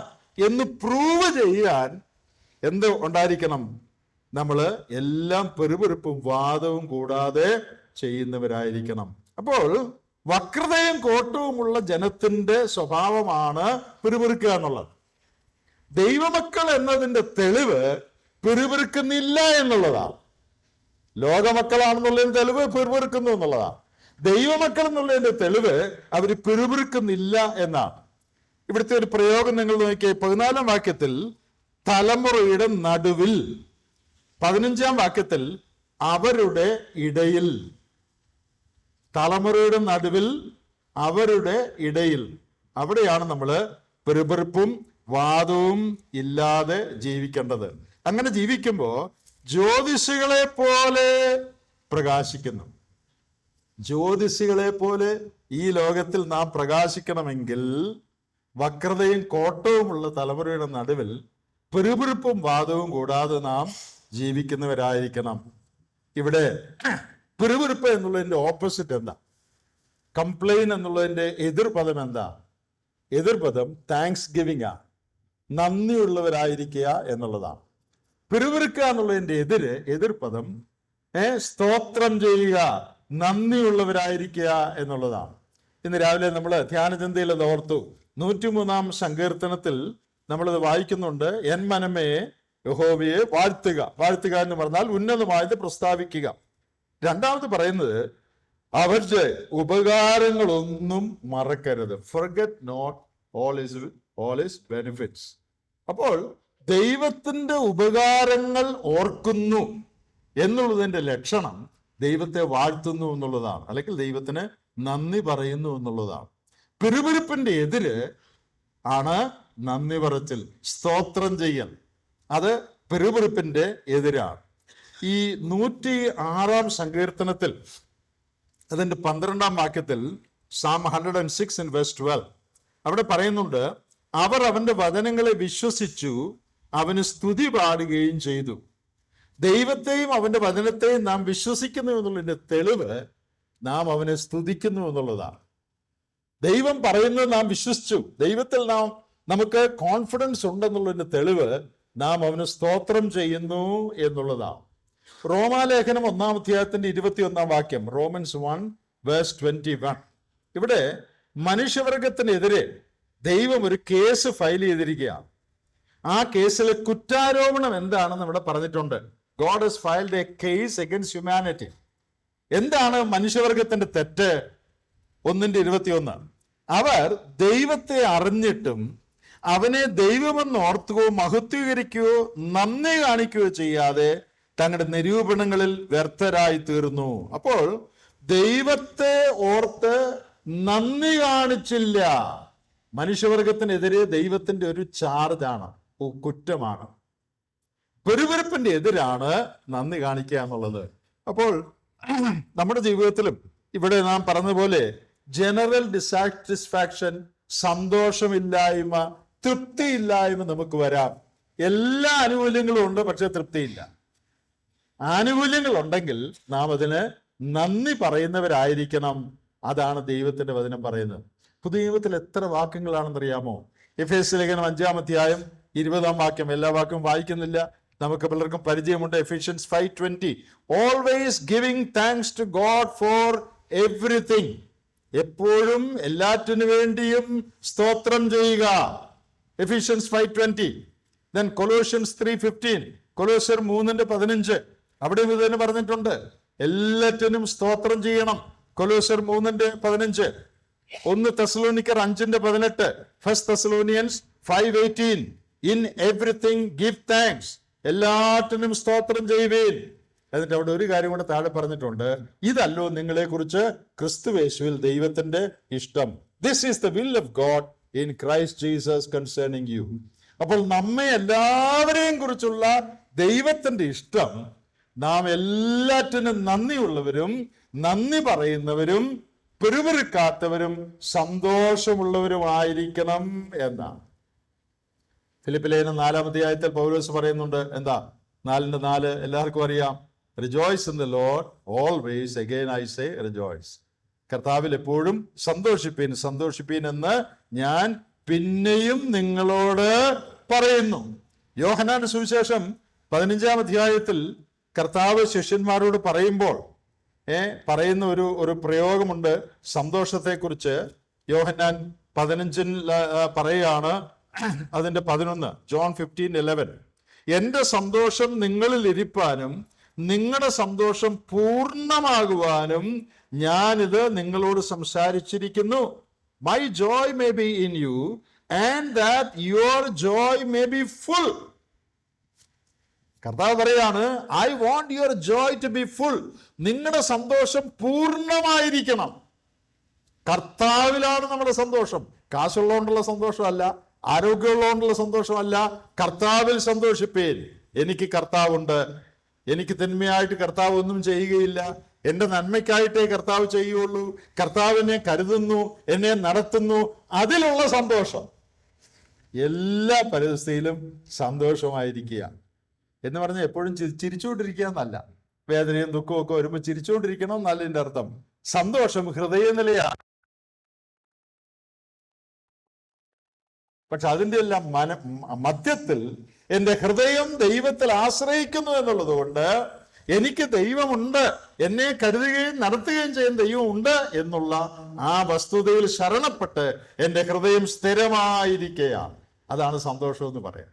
എന്ന് പ്രൂവ് ചെയ്യാൻ എന്ത് ഉണ്ടായിരിക്കണം? നമ്മൾ എല്ലാം പെറുപെറുപ്പും വാദവും കൂടാതെ ചെയ്യുന്നവരായിരിക്കണം. അപ്പോൾ വക്രതയും കോട്ടവുമുള്ള ജനത്തിന്റെ സ്വഭാവമാണ് പിറുപിറുക്കുക എന്നുള്ളത്. ദൈവമക്കൾ എന്നതിന്റെ തെളിവ് പിറുപിറുക്കുന്നില്ല എന്നുള്ളതാണ്. ലോകമക്കളാണെന്നുള്ളതിന്റെ തെളിവ് പിറുപിറുക്കുന്നു എന്നുള്ളതാണ്. ദൈവമക്കൾ എന്നുള്ളതിന്റെ തെളിവ് അവർ പിറുപിറുക്കുന്നില്ല എന്നാണ്. ഇവിടുത്തെ ഒരു പ്രയോഗം നിങ്ങൾ നോക്കിയേ. 14-ാം വാക്യത്തിൽ തലമുറയുടെ നടുവിൽ, 15-ാം വാക്യത്തിൽ അവരുടെ ഇടയിൽ. തലമുറയുടെ നടുവിൽ, അവരുടെ ഇടയിൽ. അവിടെയാണ് നമ്മൾ പിറുപിറുപ്പും വാദവും ഇല്ലാതെ ജീവിക്കേണ്ടത്. അങ്ങനെ ജീവിക്കുമ്പോൾ ജ്യോതിഷികളെ പോലെ പ്രകാശിക്കുന്നു. ജ്യോതിഷികളെ പോലെ ഈ ലോകത്തിൽ നാം പ്രകാശിക്കണമെങ്കിൽ വക്രതയും കോട്ടവുമുള്ള തലമുറയുടെ നടുവിൽ പിറുപിറുപ്പും വാദവും കൂടാതെ നാം ജീവിക്കുന്നവരായിരിക്കണം. ഇവിടെ പിറുപിറുപ്പ് എന്നുള്ളതിന്റെ ഓപ്പോസിറ്റ് എന്താ? കംപ്ലെയിൻ എന്നുള്ളതിന്റെ എതിർപദം എന്താ? എതിർപദം താങ്ക്സ് ഗിവിംഗ് ആണ്, നന്ദിയുള്ളവരായിരിക്കുക എന്നുള്ളതാണ്. പിറുപിറുക്കുക എന്നുള്ളതിന്റെ എതിർപദം സ്തോത്രം ചെയ്യുക, നന്ദിയുള്ളവരായിരിക്കുക എന്നുള്ളതാണ്. ഇന്ന് രാവിലെ നമ്മൾ ധ്യാനചിന്തയിൽ അത് ഓർത്തു. 103-ാം സങ്കീർത്തനത്തിൽ നമ്മളത് വായിക്കുന്നുണ്ട്. എൻ മനമേ യഹോവയെ വാഴ്ത്തുക. വാഴ്ത്തുക എന്ന് പറഞ്ഞാൽ ഉന്നതമായത് പ്രസ്താവിക്കുക. രണ്ടാമത് പറയുന്നത് അവരുടെ ഉപകാരങ്ങളൊന്നും മറക്കരുത്. Forget not all his benefits. അപ്പോൾ ദൈവത്തിന്റെ ഉപകാരങ്ങൾ ഓർക്കുന്നു എന്നുള്ളതിന്റെ ലക്ഷണം ദൈവത്തെ വാഴ്ത്തുന്നു എന്നുള്ളതാണ്, അല്ലെങ്കിൽ ദൈവത്തിന് നന്ദി പറയുന്നു എന്നുള്ളതാണ്. പിറുപിറുപ്പിന്റെ എതിര് ആണ് നന്ദി പറച്ചിൽ, സ്തോത്രം ചെയ്യൽ. അത് പിറുപിറുപ്പിന്റെ എതിരാണ്. ഈ 106-ാം സങ്കീർത്തനത്തിൽ അതിന്റെ 12-ാം വാക്യത്തിൽ Psalm 106:12 അവിടെ പറയുന്നുണ്ട്, അവർ അവന്റെ വചനങ്ങളെ വിശ്വസിച്ചു, അവന് സ്തുതി പാടുകയും ചെയ്തു. ദൈവത്തെയും അവന്റെ വചനത്തെയും നാം വിശ്വസിക്കുന്നു എന്നുള്ളതിന്റെ തെളിവ് നാം അവനെ സ്തുതിക്കുന്നു എന്നുള്ളതാണ്. ദൈവം പറയുന്നത് നാം വിശ്വസിച്ചു, ദൈവത്തിൽ നമുക്ക് കോൺഫിഡൻസ് ഉണ്ടെന്നുള്ളതിന്റെ തെളിവ് നാം അവന് സ്തോത്രം ചെയ്യുന്നു എന്നുള്ളതാണ്. റോമാലേഖനം 1-ാം അധ്യായത്തിന്റെ 21-ാം വാക്യം, Romans 1:21. ഇവിടെ മനുഷ്യവർഗത്തിനെതിരെ ദൈവം ഒരു കേസ് ഫയൽ ചെയ്തിരിക്കുകയാണ്. ആ കേസിലെ കുറ്റാരോപണം എന്താണെന്ന് ഇവിടെ പറഞ്ഞിട്ടുണ്ട്. God has filed a case against humanity. എന്താണ് മനുഷ്യവർഗത്തിന്റെ തെറ്റ്? 1:21. അവർ ദൈവത്തെ അറിഞ്ഞിട്ടും അവനെ ദൈവമെന്ന് ഓർത്തുകയോ മഹത്വീകരിക്കുകയോ നന്ദി കാണിക്കുകയോ ചെയ്യാതെ തങ്ങളുടെ നിരൂപണങ്ങളിൽ വ്യർത്ഥരായി തീർന്നു. അപ്പോൾ ദൈവത്തെ ഓർത്ത് നന്ദി കാണിച്ചില്ല. മനുഷ്യവർഗത്തിനെതിരെ ദൈവത്തിന്റെ ഒരു ചാർജാണ്, കുറ്റമാണ്. പിറുപിറുപ്പിന്റെ എതിരാണ് നന്ദി കാണിക്കുക എന്നുള്ളത്. അപ്പോൾ നമ്മുടെ ജീവിതത്തിലും ഇവിടെ നാം പറഞ്ഞതുപോലെ ജനറൽ ഡിസാറ്റിസ്ഫാക്ഷൻ, സന്തോഷമില്ലായ്മ, തൃപ്തിയില്ലായ്മ നമുക്ക് വരാം. എല്ലാ ആനുകൂല്യങ്ങളും ഉണ്ട്, പക്ഷെ തൃപ്തിയില്ല. ആനുകൂല്യങ്ങൾ ഉണ്ടെങ്കിൽ നാം അതിന് നന്ദി പറയുന്നവരായിരിക്കണം. അതാണ് ദൈവത്തിന്റെ വചനം പറയുന്നത്. പുതിയ നിയമത്തിൽ എത്ര വാക്യങ്ങളാണെന്നറിയാമോ? എഫേസ്യ ലേഖനം 5-ാം അധ്യായം 20-ാം വാക്യം. എല്ലാ വാക്യവും വായിക്കുന്നില്ല, നമുക്ക് പലർക്കും പരിചയമുണ്ട്. Ephesians 5:20, always giving thanks to god for everything. എപ്പോഴും എല്ലാറ്റിനു വേണ്ടിയും സ്തോത്രം ചെയ്യുക. Ephesians 5:20. Then Colossians 3:15, കൊലോസ്യർ 3:15, അവിടെ ഇത് തന്നെ പറഞ്ഞിട്ടുണ്ട്, എല്ലാറ്റിനും സ്തോത്രം ചെയ്യണം. കൊലോസ്യർ 3:15. 1 തെസ്സലോനിക്കർ 5:18, 1 Thessalonians 5:18, in everything give thanks, എല്ലാറ്റിനും സ്തോത്രം ചെയ്യുവേൻ. എന്നിട്ട് അവിടെ ഒരു കാര്യം കൂടെ താഴെ പറഞ്ഞിട്ടുണ്ട്, ഇതല്ലോ നിങ്ങളെ കുറിച്ച് ക്രിസ്തുയേശുവിൽ ദൈവത്തിന്റെ ഇഷ്ടം. This is the will of god in Christ Jesus concerning you. അപ്പോൾ നമ്മെ എല്ലാവരെയും കുറിച്ചുള്ള ദൈവത്തിന്റെ ഇഷ്ടം നാം എല്ലാറ്റിനും നന്ദിയുള്ളവരും നന്ദി പറയുന്നവരും പിറുപിറുക്കാത്തവരും സന്തോഷമുള്ളവരുമായിരിക്കണം എന്നാണ്. ഫിലിപ്പി ലേഖനം 4-ാം അധ്യായത്തിൽ പൗലോസ് പറയുന്നുണ്ട്, എന്താ? 4:4 എല്ലാവർക്കും അറിയാം. Rejoice in the Lord always, again I say rejoice. കർത്താവിൽ എപ്പോഴും സന്തോഷിപ്പീൻ, സന്തോഷിപ്പീൻ എന്ന് ഞാൻ പിന്നെയും നിങ്ങളോട് പറയുന്നു. യോഹന്നാന്റെ സുവിശേഷം 15-ാം അധ്യായത്തിൽ കർത്താവ് ശിഷ്യന്മാരോട് പറയുമ്പോൾ പറയുന്ന ഒരു പ്രയോഗമുണ്ട് സന്തോഷത്തെക്കുറിച്ച്. യോഹന്നാൻ 15 പറയുകയാണ്, അതിന്റെ 11, John 15:11. എൻ്റെ സന്തോഷം നിങ്ങളിൽ ഇരിപ്പാനും നിങ്ങളുടെ സന്തോഷം പൂർണ്ണമാകുവാനും ഞാനിത് നിങ്ങളോട് സംസാരിച്ചിരിക്കുന്നു. My joy may be in you and that your joy may be full. കർത്താവ് പറയാണ്, I want your joy to be full. നിങ്ങളുടെ സന്തോഷം പൂർണ്ണമായിരിക്കണം. കർത്താവിലാണ് നമ്മുടെ സന്തോഷം. കാശുള്ളതുകൊണ്ടുള്ള സന്തോഷമല്ല, ആരോഗ്യമുള്ളതുകൊണ്ടുള്ള സന്തോഷമല്ല. കർത്താവിൽ സന്തോഷിപ്പേൻ. എനിക്ക് കർത്താവുണ്ട്. എനിക്ക് തിന്മയായിട്ട് കർത്താവ് ഒന്നും ചെയ്യുകയില്ല. എൻ്റെ നന്മയ്ക്കായിട്ടേ കർത്താവ് ചെയ്യുള്ളൂ. കർത്താവ് എന്നെ കരുതുന്നു, എന്നെ നടത്തുന്നു. അതിലുള്ള സന്തോഷം. എല്ലാ പരിസ്ഥിതിയിലും സന്തോഷമായിരിക്കുക എന്ന് പറഞ്ഞാൽ എപ്പോഴും ചിരിച്ചുകൊണ്ടിരിക്കുക എന്നല്ല. വേദനയും ദുഃഖവും ഒക്കെ വരുമ്പോൾ ചിരിച്ചുകൊണ്ടിരിക്കണം എന്നല്ല എൻ്റെ അർത്ഥം. സന്തോഷം ഹൃദയനിലയാണ്. പക്ഷെ അതിൻ്റെ എല്ലാം മധ്യത്തിൽ എൻ്റെ ഹൃദയം ദൈവത്തിൽ ആശ്രയിക്കുന്നു എന്നുള്ളത് കൊണ്ട് എനിക്ക് ദൈവമുണ്ട്, എന്നെ കരുതുകയും നടത്തുകയും ചെയ്യുന്ന ദൈവമുണ്ട് എന്നുള്ള ആ വസ്തുതയിൽ ശരണപ്പെട്ട് എൻ്റെ ഹൃദയം സ്ഥിരമായിരിക്കുകയാണ്. അതാണ് സന്തോഷം എന്ന് പറയാം.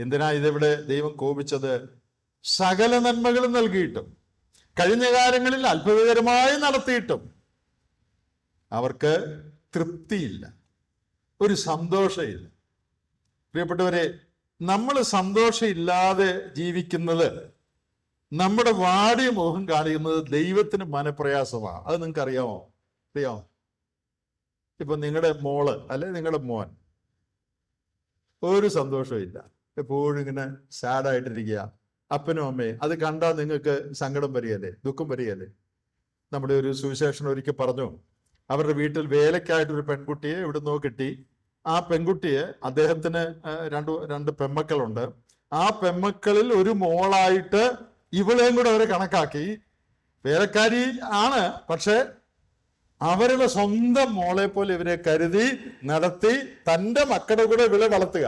എന്തിനാ ഇതിവിടെ ദൈവം കോപിച്ചത്? സകല നന്മകളും നൽകിയിട്ടും കഴിഞ്ഞ കാലങ്ങളിൽ അത്ഭുതകരമായി നടത്തിയിട്ടും അവർക്ക് തൃപ്തിയില്ല, ഒരു സന്തോഷമില്ല. പ്രിയപ്പെട്ടവരെ, നമ്മൾ സന്തോഷമില്ലാതെ ജീവിക്കുന്നത്, നമ്മുടെ വാടിയ മോഹം കാണിക്കുന്നത് ദൈവത്തിന് മനപ്രയാസമാണ്. അത് നിങ്ങൾക്ക് അറിയാമോ? ഇപ്പൊ നിങ്ങളുടെ മോള് അല്ലെ നിങ്ങളുടെ മോൻ ഒരു സന്തോഷമില്ല, എപ്പോഴും ഇങ്ങനെ സാഡായിട്ടിരിക്കുക. അപ്പനും അമ്മയും അത് കണ്ടാൽ നിങ്ങൾക്ക് സങ്കടം വരികയല്ലേ, ദുഃഖം വരികയല്ലേ? നമ്മുടെ ഒരു സുവിശേഷൻ ഒരിക്കൽ പറഞ്ഞു, അവരുടെ വീട്ടിൽ വേലക്കായിട്ടൊരു പെൺകുട്ടിയെ ഇവിടുന്ന് കിട്ടി. ആ പെൺകുട്ടിയെ, അദ്ദേഹത്തിന് രണ്ട് പെമ്മക്കളുണ്ട്. ആ പെമ്മക്കളിൽ ഒരു മോളായിട്ട് ഇവളെയും കൂടെ അവരെ കണക്കാക്കി. വേലക്കാരി ആണ്, പക്ഷെ അവരുടെ സ്വന്തം മോളെ പോലെ ഇവരെ കരുതി നടത്തി തൻ്റെ മക്കളുടെ കൂടെ ഇവളെ വളർത്തുക.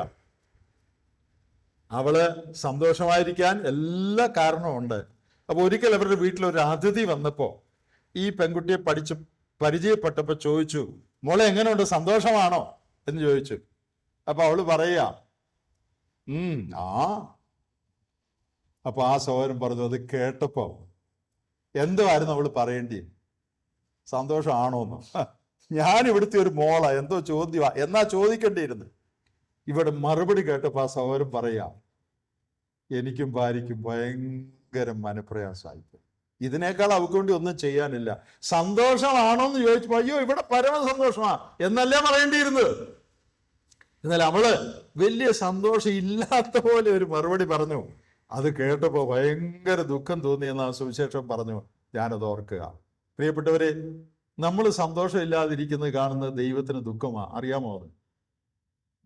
അവള് സന്തോഷമായിരിക്കാൻ എല്ലാ കാരണമുണ്ട്. അപ്പൊ ഒരിക്കൽ അവരുടെ വീട്ടിൽ ഒരു അതിഥി വന്നപ്പോ ഈ പെൺകുട്ടിയെ പരിചയപ്പെട്ടപ്പോ ചോദിച്ചു, മോളെ എങ്ങനെയുണ്ട്, സന്തോഷമാണോ എന്ന് ചോദിച്ചു. അപ്പൊ അവള് പറയാ അപ്പൊ ആ സഹോദരൻ പറഞ്ഞു, അത് കേട്ടപ്പോ എന്തുവായിരുന്നു അവള് പറയേണ്ടി? സന്തോഷമാണോന്ന്. ഞാൻ ഇവിടുത്തെ ഒരു മോളാ, എന്തോ ചോദ്യമാ എന്നാ ചോദിക്കേണ്ടിയിരുന്നു. ഇവിടെ മറുപടി കേട്ടപ്പോ ആ സഹോദരൻ പറയാ, എനിക്കും ഭാര്യയ്ക്കും ഭയങ്കര മനപ്രയാസമായി. ഇതിനേക്കാൾ അവൾക്ക് വേണ്ടി ഒന്നും ചെയ്യാനില്ല. സന്തോഷമാണോന്ന് ചോദിച്ചപ്പോ അയ്യോ ഇവിടെ പരമ സന്തോഷമാ എന്നല്ലേ പറയേണ്ടിയിരുന്നത്. എന്നാൽ അവള് വലിയ സന്തോഷം ഇല്ലാത്ത പോലെ ഒരു മറുപടി പറഞ്ഞു. അത് കേട്ടപ്പോ ഭയങ്കര ദുഃഖം തോന്നിയെന്ന് ആ സുവിശേഷം പറഞ്ഞു. ഞാനത് ഓർക്കുക. പ്രിയപ്പെട്ടവരെ, നമ്മൾ സന്തോഷം ഇല്ലാതിരിക്കുന്നത് കാണുന്നത് ദൈവത്തിന് ദുഃഖമാ. അറിയാമോ? അത്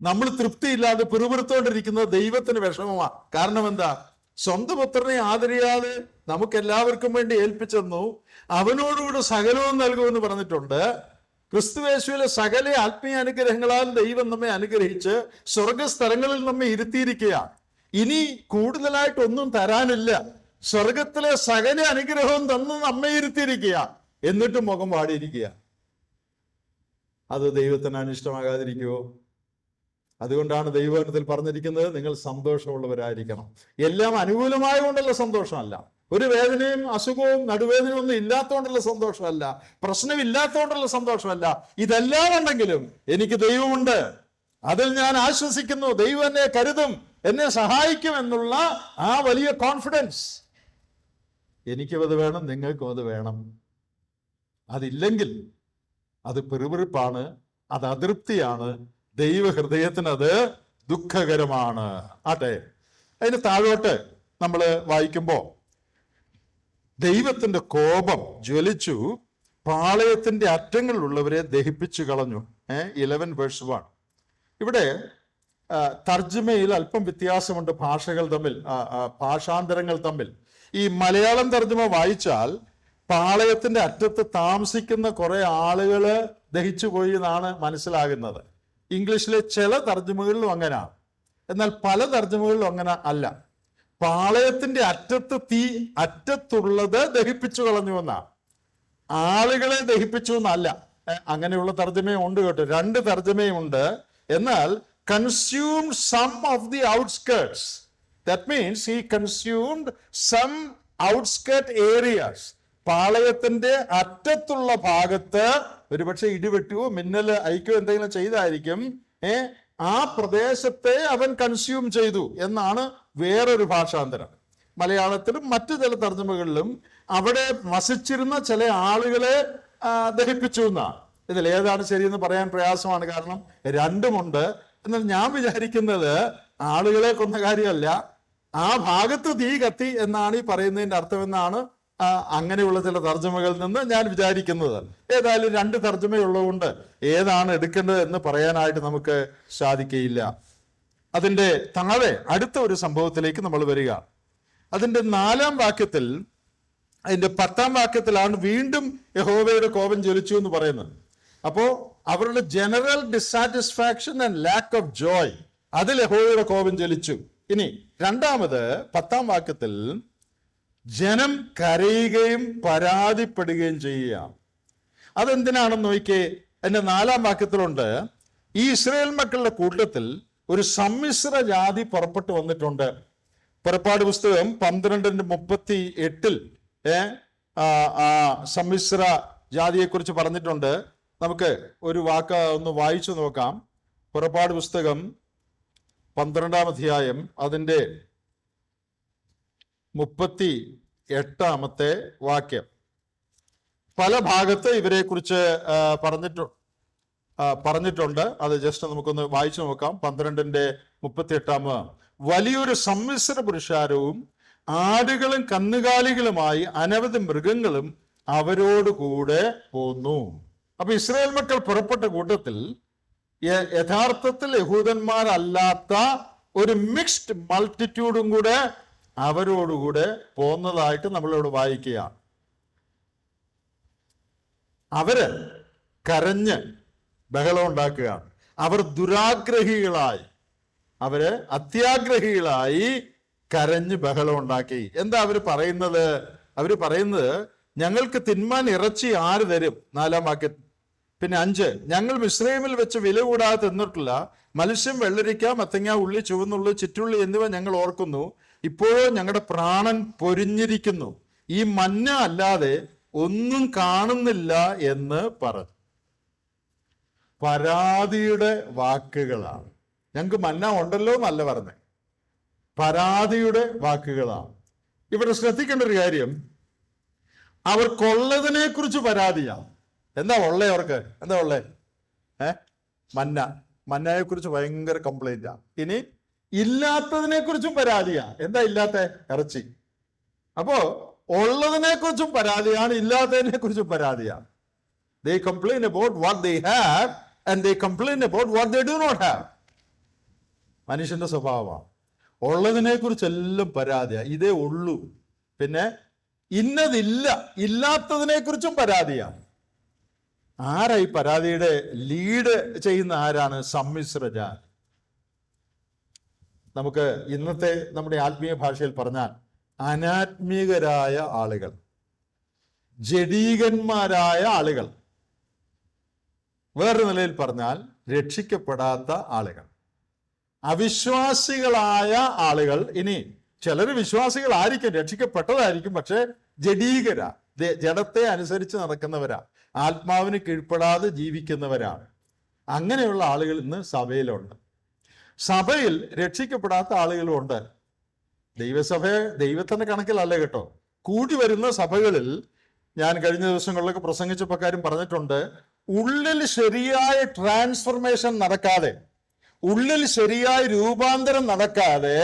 നമ്മൾ തൃപ്തിയില്ലാതെ പിറുപിറുത്തോണ്ടിരിക്കുന്നത് ദൈവത്തിന് വിഷമമാ. കാരണം എന്താ? സ്വന്തം പുത്രനെ ആദരിയാതെ നമുക്കെല്ലാവർക്കും വേണ്ടി ഏൽപ്പിച്ചെന്നു, അവനോടുകൂടെ സകലവും നൽകുമെന്ന് പറഞ്ഞിട്ടുണ്ട്. ക്രിസ്തുയേശുവിലെ സകല ആത്മീയ അനുഗ്രഹങ്ങളാൽ ദൈവം നമ്മെ അനുഗ്രഹിച്ച് സ്വർഗസ്ഥലങ്ങളിൽ നമ്മെ ഇരുത്തിയിരിക്കുക. ഇനി കൂടുതലായിട്ടൊന്നും തരാനില്ല. സ്വർഗത്തിലെ സകല അനുഗ്രഹവും തന്ന് നമ്മെ ഇരുത്തിയിരിക്കുക. എന്നിട്ടും മുഖം വാടിയിരിക്കുക. അത് ദൈവത്തിന് അനിഷ്ടമാകാതിരിക്കുവോ? അതുകൊണ്ടാണ് ദൈവവചനത്തിൽ പറഞ്ഞിരിക്കുന്നത്, നിങ്ങൾ സന്തോഷമുള്ളവരായിരിക്കണം. എല്ലാം അനുകൂലമായ കൊണ്ടുള്ള സന്തോഷമല്ല, ഒരു വേദനയും അസുഖവും നടുവേദനയും ഒന്നും ഇല്ലാത്തതുകൊണ്ടുള്ള സന്തോഷമല്ല, പ്രശ്നമില്ലാത്തതുകൊണ്ടുള്ള സന്തോഷമല്ല. ഇതെല്ലാം ഉണ്ടെങ്കിലും എനിക്ക് ദൈവമുണ്ട്, അതിൽ ഞാൻ ആശ്വസിക്കുന്നു, ദൈവം എന്നെ കരുതും, എന്നെ സഹായിക്കും എന്നുള്ള ആ വലിയ കോൺഫിഡൻസ്. എനിക്കും അത് വേണം, നിങ്ങൾക്കും അത് വേണം. അതില്ലെങ്കിൽ അത് പിറുപിറുപ്പാണ്, അത് അതൃപ്തിയാണ്, ദൈവഹൃദയത്തിന് അത് ദുഃഖകരമാണ്. ആട്ടെ, അതിന് താഴോട്ട് നമ്മൾ വായിക്കുമ്പോ ദൈവത്തിന്റെ കോപം ജ്വലിച്ചു, പാളയത്തിന്റെ അറ്റങ്ങളിലുള്ളവരെ ദഹിപ്പിച്ചു കളഞ്ഞു. 11:1. ഇവിടെ തർജ്ജമയിൽ അല്പം വ്യത്യാസമുണ്ട്, ഭാഷകൾ തമ്മിൽ, ഭാഷാന്തരങ്ങൾ തമ്മിൽ. ഈ മലയാളം തർജ്ജമ വായിച്ചാൽ പാളയത്തിന്റെ അറ്റത്ത് താമസിക്കുന്ന കുറെ ആളുകള് ദഹിച്ചു പോയി എന്നാണ് മനസ്സിലാകുന്നത്. ഇംഗ്ലീഷിലെ ചില തർജ്ജമകളിലും അങ്ങനെയാണ്, എന്നാൽ പല തർജ്ജമകളിലും അങ്ങനെ അല്ല. പാളയത്തിന്റെ അറ്റത്ത് തീ, അറ്റത്തുള്ളത് ദഹിപ്പിച്ചു കളഞ്ഞു എന്നാ, ആളുകളെ ദഹിപ്പിച്ചു എന്നല്ല. അങ്ങനെയുള്ള തർജ്ജമയും ഉണ്ട് കേട്ടോ, രണ്ട് തർജ്ജമയും ഉണ്ട്. എന്നാൽ consumed some of the outskirts. That means he consumed some outskirt areas. പാളയത്തിന്റെ അറ്റത്തുള്ള ഭാഗത്ത് ഒരുപക്ഷെ ഇടിവെട്ടുകയോ മിന്നല് അയക്കുകയോ എന്തെങ്കിലും ചെയ്തായിരിക്കും. ആ പ്രദേശത്തെ അവൻ കൺസ്യൂം ചെയ്തു എന്നാണ് വേറൊരു ഭാഷാന്തരം. മലയാളത്തിലും മറ്റു ചില തർജ്ജമകളിലും അവിടെ വസിച്ചിരുന്ന ചില ആളുകളെ ദഹിപ്പിച്ചു എന്നാണ്. ഇതിൽ ഏതാണ് ശരിയെന്ന് പറയാൻ പ്രയാസമാണ്, കാരണം രണ്ടുമുണ്ട്. എന്നാൽ ഞാൻ വിചാരിക്കുന്നത് ആളുകളെ കൊന്ന കാര്യമല്ല, ആ ഭാഗത്ത് തീ കത്തി എന്നാണ് ഈ പറയുന്നതിന്റെ അർത്ഥമെന്നാണ് അങ്ങനെയുള്ള ചില തർജ്ജമകളിൽ നിന്ന് ഞാൻ വിചാരിക്കുന്നത്. ഏതായാലും രണ്ട് തർജ്ജമയുള്ളതുകൊണ്ട് ഏതാണ് എടുക്കേണ്ടത് എന്ന് പറയാനായിട്ട് നമുക്ക് സാധിക്കുകയില്ല. അതിൻ്റെ താഴെ അടുത്ത ഒരു സംഭവത്തിലേക്ക് നമ്മൾ വരിക. അതിൻ്റെ 4-ാം വാക്യത്തിൽ, അതിൻ്റെ 10-ാം വാക്യത്തിലാണ് വീണ്ടും യഹോവയുടെ കോപം ജ്വലിച്ചു എന്ന് പറയുന്നത്. അപ്പോ അവരുടെ general dissatisfaction and lack of Joy, അതിൽ യഹോവയുടെ കോപം ജ്വലിച്ചു. ഇനി രണ്ടാമത് 10-ാം വാക്യത്തിൽ ജനം കരയുകയും പരാതിപ്പെടുകയും ചെയ്യുക. അതെന്തിനാണെന്ന് നോക്കിയേ. അതിന്റെ 4-ാം വാക്യത്തിലുണ്ട്, ഈ ഇസ്രായേൽ മക്കളുടെ കൂട്ടത്തിൽ ഒരു സമ്മിശ്ര ജാതി പുറപ്പെട്ടു വന്നിട്ടുണ്ട്. പുറപ്പാട് പുസ്തകം 12:38 സമ്മിശ്ര ജാതിയെ കുറിച്ച് പറഞ്ഞിട്ടുണ്ട്. നമുക്ക് ഒരു വാക്ക് ഒന്ന് വായിച്ചു നോക്കാം. പുറപ്പാട് പുസ്തകം 12-ാം അധ്യായം അതിൻ്റെ 38-ാമത്തെ വാക്യം. പല ഭാഗത്ത് ഇവരെ കുറിച്ച് പറഞ്ഞിട്ടുണ്ട്. അത് ജസ്റ്റ് നമുക്കൊന്ന് വായിച്ചു നോക്കാം. 12:38 വലിയൊരു സമ്മിശ്ര പുരുഷാരവും ആടുകളും കന്നുകാലികളുമായി അനവധി മൃഗങ്ങളും അവരോടുകൂടെ പോന്നു. അപ്പൊ ഇസ്രായേൽ മക്കൾ പുറപ്പെട്ട കൂട്ടത്തിൽ യഥാർത്ഥത്തിൽ യഹൂദന്മാരല്ലാത്ത ഒരു മിക്സ്ഡ് മൾട്ടിറ്റ്യൂഡും കൂടെ അവരോടുകൂടെ പോന്നതായിട്ട് നമ്മളിവിടെ വായിക്കുകയാണ്. അവര് കരഞ്ഞ് ബഹളം ഉണ്ടാക്കുകയാണ്. അവർ ദുരാഗ്രഹികളായി, അവര് അത്യാഗ്രഹികളായി കരഞ്ഞ് ബഹളം ഉണ്ടാക്കി. എന്താ അവര് പറയുന്നത്? അവര് പറയുന്നത്, ഞങ്ങൾക്ക് തിന്മാൻ ഇറച്ചി ആര് തരും? 4-ാം വാക്യം. പിന്നെ 5, ഞങ്ങൾ മിസ്രൈമിൽ വെച്ച് വില കൂടാതെ തിന്നിട്ടില്ല. മത്സ്യം, വെള്ളരിക്ക, മത്തങ്ങ, ഉള്ളി, ചുവന്നുള്ളി, ചിറ്റുള്ളി എന്നിവ ഞങ്ങൾ ഓർക്കുന്നു. ഇപ്പോഴോ ഞങ്ങളുടെ പ്രാണൻ പൊരിഞ്ഞിരിക്കുന്നു. ഈ മന്ന അല്ലാതെ ഒന്നും കാണുന്നില്ല എന്ന് പറഞ്ഞു. പരാതിയുടെ വാക്കുകളാണ്. ഞങ്ങൾക്ക് മന്ന ഉണ്ടല്ലോ എന്നല്ല പറഞ്ഞത്, പരാതിയുടെ വാക്കുകളാണ്. ഇവിടെ ശ്രദ്ധിക്കേണ്ട ഒരു കാര്യം, അവർക്കുള്ളതിനെ കുറിച്ച് പരാതിയാണ്. എന്താ ഉള്ളേ അവർക്ക്? എന്താ ഉള്ളേ? മന്നയെ കുറിച്ച് ഭയങ്കര കംപ്ലൈന്റാ. ഇനി ഇല്ലാത്തതിനെ കുറിച്ചും പരാതിയാ. എന്താ ഇല്ലാത്ത? ഇറച്ചി. അപ്പോ ഉള്ളതിനെ കുറിച്ചും പരാതിയാണ്, ഇല്ലാത്തതിനെ കുറിച്ചും പരാതിയാണ്. They complain about what they have and they complain about what they do not have. മനുഷ്യന്റെ സ്വഭാവമാണ്. ഉള്ളതിനെ കുറിച്ചെല്ലാം പരാതിയാ, ഇതേ ഉള്ളൂ. പിന്നെ ഇന്നതില്ല, ഇല്ലാത്തതിനെ കുറിച്ചും പരാതിയാണ്. ആരാ ഈ പരാതിയുടെ ലീഡ് ചെയ്യുന്ന ആരാണ്? സമ്മിശ്ര ജാതി. നമുക്ക് ഇന്നത്തെ നമ്മുടെ ആത്മീയ ഭാഷയിൽ പറഞ്ഞാൽ അനാത്മീകരായ ആളുകൾ, ജഡീകന്മാരായ ആളുകൾ, വേറൊരു നിലയിൽ പറഞ്ഞാൽ രക്ഷിക്കപ്പെടാത്ത ആളുകൾ, അവിശ്വാസികളായ ആളുകൾ. ഇനി ചിലർ വിശ്വാസികളായിരിക്കും, രക്ഷിക്കപ്പെട്ടതായിരിക്കും, പക്ഷെ ജഡീകരാ, ജഡത്തെ അനുസരിച്ച് നടക്കുന്നവരാ, ആത്മാവിന് കീഴ്പ്പെടാതെ ജീവിക്കുന്നവരാണ്. അങ്ങനെയുള്ള ആളുകൾ ഇന്ന് സഭയിലുണ്ട്. സഭയിൽ രക്ഷിക്കപ്പെടാത്ത ആളുകളും ഉണ്ട്. ദൈവത്തിന്റെ കണക്കിലല്ല കേട്ടോ. കൂടി വരുന്ന സഭകളിൽ ഞാൻ കഴിഞ്ഞ ദിവസങ്ങളിലൊക്കെ പ്രസംഗിച്ചപ്പോൾ കാര്യം പറഞ്ഞിട്ടുണ്ട്, ഉള്ളിൽ ശരിയായ ട്രാൻസ്ഫർമേഷൻ നടക്കാതെ, ഉള്ളിൽ ശരിയായ രൂപാന്തരം നടക്കാതെ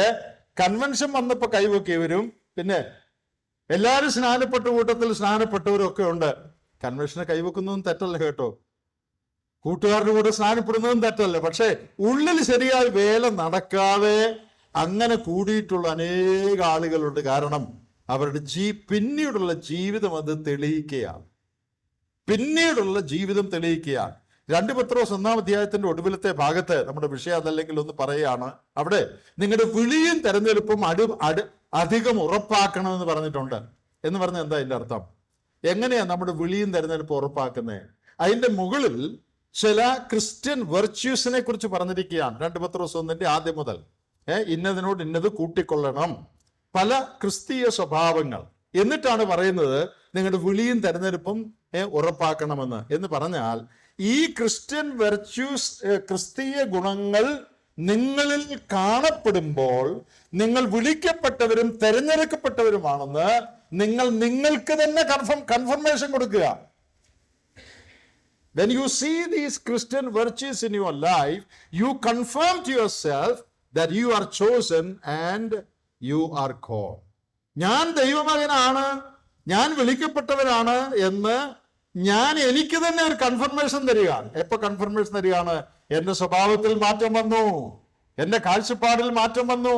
കൺവെൻഷൻ വന്നപ്പോൾ കൈവക്കിയവരും, പിന്നെ എല്ലാവരും സ്നാനപ്പെട്ട കൂട്ടത്തിൽ സ്നാനപ്പെട്ടവരും ഒക്കെ ഉണ്ട്. കൺവെൻഷനെ കൈവെക്കുന്നതും തെറ്റല്ല കേട്ടോ, കൂട്ടുകാരുടെ കൂടെ സ്നാനപ്പെടുന്നതും തെറ്റല്ല. പക്ഷെ ഉള്ളിൽ ശരിയായ വേല നടക്കാതെ അങ്ങനെ കൂടിയിട്ടുള്ള അനേക ആളുകളുണ്ട്. കാരണം അവരുടെ പിന്നീടുള്ള ജീവിതം അത് തെളിയിക്കുകയാണ്. പിന്നീടുള്ള ജീവിതം തെളിയിക്കുകയാണ്. 2 പത്രോസ് 1-ാം അധ്യായത്തിന്റെ ഒടുവിലത്തെ ഭാഗത്ത്, നമ്മുടെ വിഷയം അതല്ലെങ്കിൽ ഒന്ന് പറയുകയാണ്, അവിടെ നിങ്ങളുടെ വിളിയും തെരഞ്ഞെടുപ്പും അധികം ഉറപ്പാക്കണമെന്ന് പറഞ്ഞിട്ടുണ്ട്. എന്ന് പറഞ്ഞാൽ എന്താ അതിന്റെ അർത്ഥം? എങ്ങനെയാ നമ്മുടെ വിളിയും തെരഞ്ഞെടുപ്പും ഉറപ്പാക്കുന്നത്? അതിന്റെ മുകളിൽ ചില ക്രിസ്ത്യൻ വെർച്യൂസിനെ കുറിച്ച് പറഞ്ഞിരിക്കുകയാണ്. 2 പത്രോസ് 1-ന്റെ ആദ്യം മുതൽ ഇന്നതിനോട് ഇന്നത് കൂട്ടിക്കൊള്ളണം, പല ക്രിസ്തീയ സ്വഭാവങ്ങൾ. എന്നിട്ടാണ് പറയുന്നത് നിങ്ങളുടെ വിളിയും തെരഞ്ഞെടുപ്പും ഉറപ്പാക്കണമെന്ന്. എന്ന് പറഞ്ഞാൽ ഈ ക്രിസ്ത്യൻ വെർച്യൂസ്, ക്രിസ്തീയ ഗുണങ്ങൾ നിങ്ങളിൽ കാണപ്പെടുമ്പോൾ നിങ്ങൾ വിളിക്കപ്പെട്ടവരും തെരഞ്ഞെടുക്കപ്പെട്ടവരുമാണെന്ന് നിങ്ങൾക്ക് തന്നെ കൺഫർമേഷൻ കൊടുക്കുക. When you see these Christian virtues in your life, you confirm to yourself that you are chosen and you are called. ഞാൻ ദൈവമകനാണ്, ഞാൻ വിളിക്കപ്പെട്ടവനാണ് എന്ന് എനിക്ക് തന്നെ ഒരു കൺഫർമേഷൻ തരികയാണ്. എപ്പോ കൺഫർമേഷൻ തരികയാണ്? എന്റെ സ്വഭാവത്തിൽ മാറ്റം വന്നു, എന്റെ കാഴ്ചപ്പാടിൽ മാറ്റം വന്നു,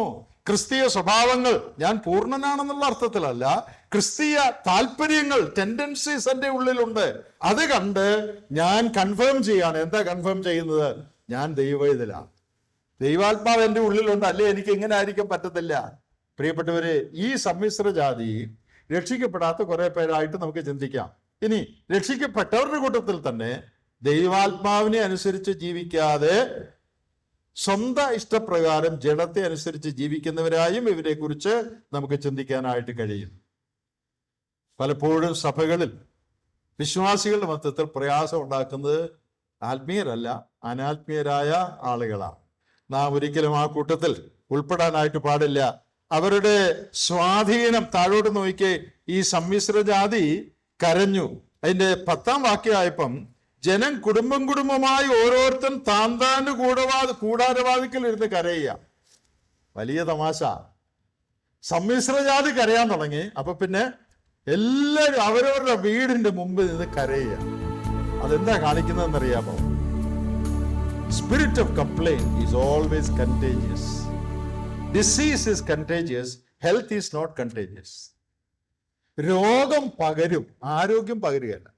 ക്രിസ്തീയ സ്വഭാവങ്ങൾ, ഞാൻ പൂർണ്ണനാണെന്നുള്ള അർത്ഥത്തിലല്ല, ക്രിസ്തീയ താല്പര്യങ്ങൾ, ടെൻഡൻസീസ് എൻ്റെ ഉള്ളിലുണ്ട്. അത് കണ്ട് ഞാൻ കൺഫേം ചെയ്യാണ്. എന്താ കൺഫേം ചെയ്യുന്നത്? ഞാൻ ദൈവവേദലാണ്, ദൈവാത്മാവ് എൻ്റെ ഉള്ളിലുണ്ട്, അല്ലേ എനിക്ക് ഇങ്ങനെ ആയിരിക്കാൻ പറ്റത്തില്ല. പ്രിയപ്പെട്ടവരെ, ഈ സമ്മിശ്ര ജാതി രക്ഷിക്കപ്പെടാത്ത കുറെ പേരായിട്ട് നമുക്ക് ചിന്തിക്കാം. ഇനി രക്ഷിക്കപ്പെട്ടവരുടെ കൂട്ടത്തിൽ തന്നെ ദൈവാത്മാവിനെ അനുസരിച്ച് ജീവിക്കാതെ സ്വന്തം ഇഷ്ടപ്രകാരം ജഡത്തെ അനുസരിച്ച് ജീവിക്കുന്നവരായും ഇവരെ കുറിച്ച് നമുക്ക് ചിന്തിക്കാനായിട്ട് കഴിയും. പലപ്പോഴും സഭകളിൽ വിശ്വാസികളുടെ മധ്യത്തിൽ പ്രയാസം ഉണ്ടാക്കുന്നത് ആത്മീയരല്ല, അനാത്മീയരായ ആളുകളാണ്. നാം ഒരിക്കലും ആ കൂട്ടത്തിൽ ഉൾപ്പെടാനായിട്ട് പാടില്ല. അവരുടെ സ്വാധീനം താഴോട്ട് നോക്കിയേ. ഈ സമ്മിശ്ര ജാതി കരഞ്ഞു. അതിന്റെ 10-ാം വാക്യമായപ്പം ജനം കുടുംബമായി ഓരോരുത്തരും താന്താന്റെ കൂടാരവാതിക്കൽ ഇരുന്ന് കരയുക. വലിയ തമാശ. സമ്മിശ്ര ജാതി കരയാൻ തുടങ്ങി. അപ്പൊ പിന്നെ എല്ലാവരും അവരവരുടെ വീടിന്റെ മുമ്പിൽ നിന്ന് കരയുക. അതെന്താ കാണിക്കുന്നതെന്നറിയാമോ? Spirit of complaint is always contagious. Disease is contagious, health is not contagious. രോഗം പകരും, ആരോഗ്യം പകരുകയല്ല.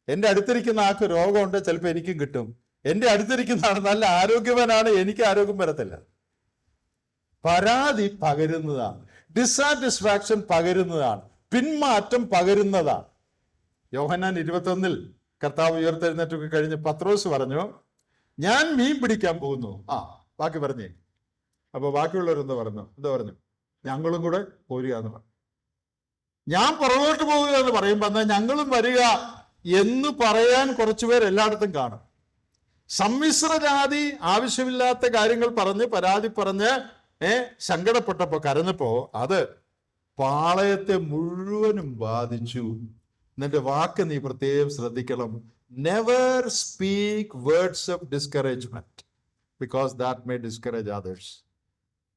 എൻ്റെ അടുത്തിരിക്കുന്ന ആൾക്ക് രോഗമുണ്ട്, ചിലപ്പോൾ എനിക്കും കിട്ടും. എൻ്റെ അടുത്തിരിക്കുന്ന ആൾ നല്ല ആരോഗ്യവാനാണ്, എനിക്ക് ആരോഗ്യം വരത്തില്ല. പരാതി പകരുന്നതാണ്, ഡിസാറ്റിസ്ഫാക്ഷൻ പകരുന്നതാണ്, പിന്മാറ്റം പകരുന്നതാണ്. യോഹന്നാൻ 21-ൽ കർത്താവ് ഉയർത്തെഴുന്നേറ്റൊക്കെ കഴിഞ്ഞ് പത്രോസ് പറഞ്ഞു, ഞാൻ മീൻ പിടിക്കാൻ പോകുന്നു. ബാക്കി പറഞ്ഞേ. അപ്പൊ ബാക്കിയുള്ളവരെന്താ പറഞ്ഞു? ഞങ്ങളും കൂടെ പോരുക എന്ന് പറഞ്ഞു. ഞാൻ പുറകോട്ട് പോവുക എന്ന് പറയുമ്പോൾ എന്നാൽ ഞങ്ങളും വരിക എന്ന് പറയാൻ കുറച്ചുപേർ എല്ലായിടത്തും കാണും. സമ്മിശ്ര ജാതി ആവശ്യമില്ലാത്ത കാര്യങ്ങൾ പറഞ്ഞ് പരാതി പറഞ്ഞ് സങ്കടപ്പെട്ടപ്പോ കരഞ്ഞപ്പോ അത് പാളയത്തെ മുഴുവനും ബാധിച്ചു. എന്നിട്ട് വാക്ക് നീ പ്രത്യേകം ശ്രദ്ധിക്കണം. Never speak words of discouragement because that may discourage others.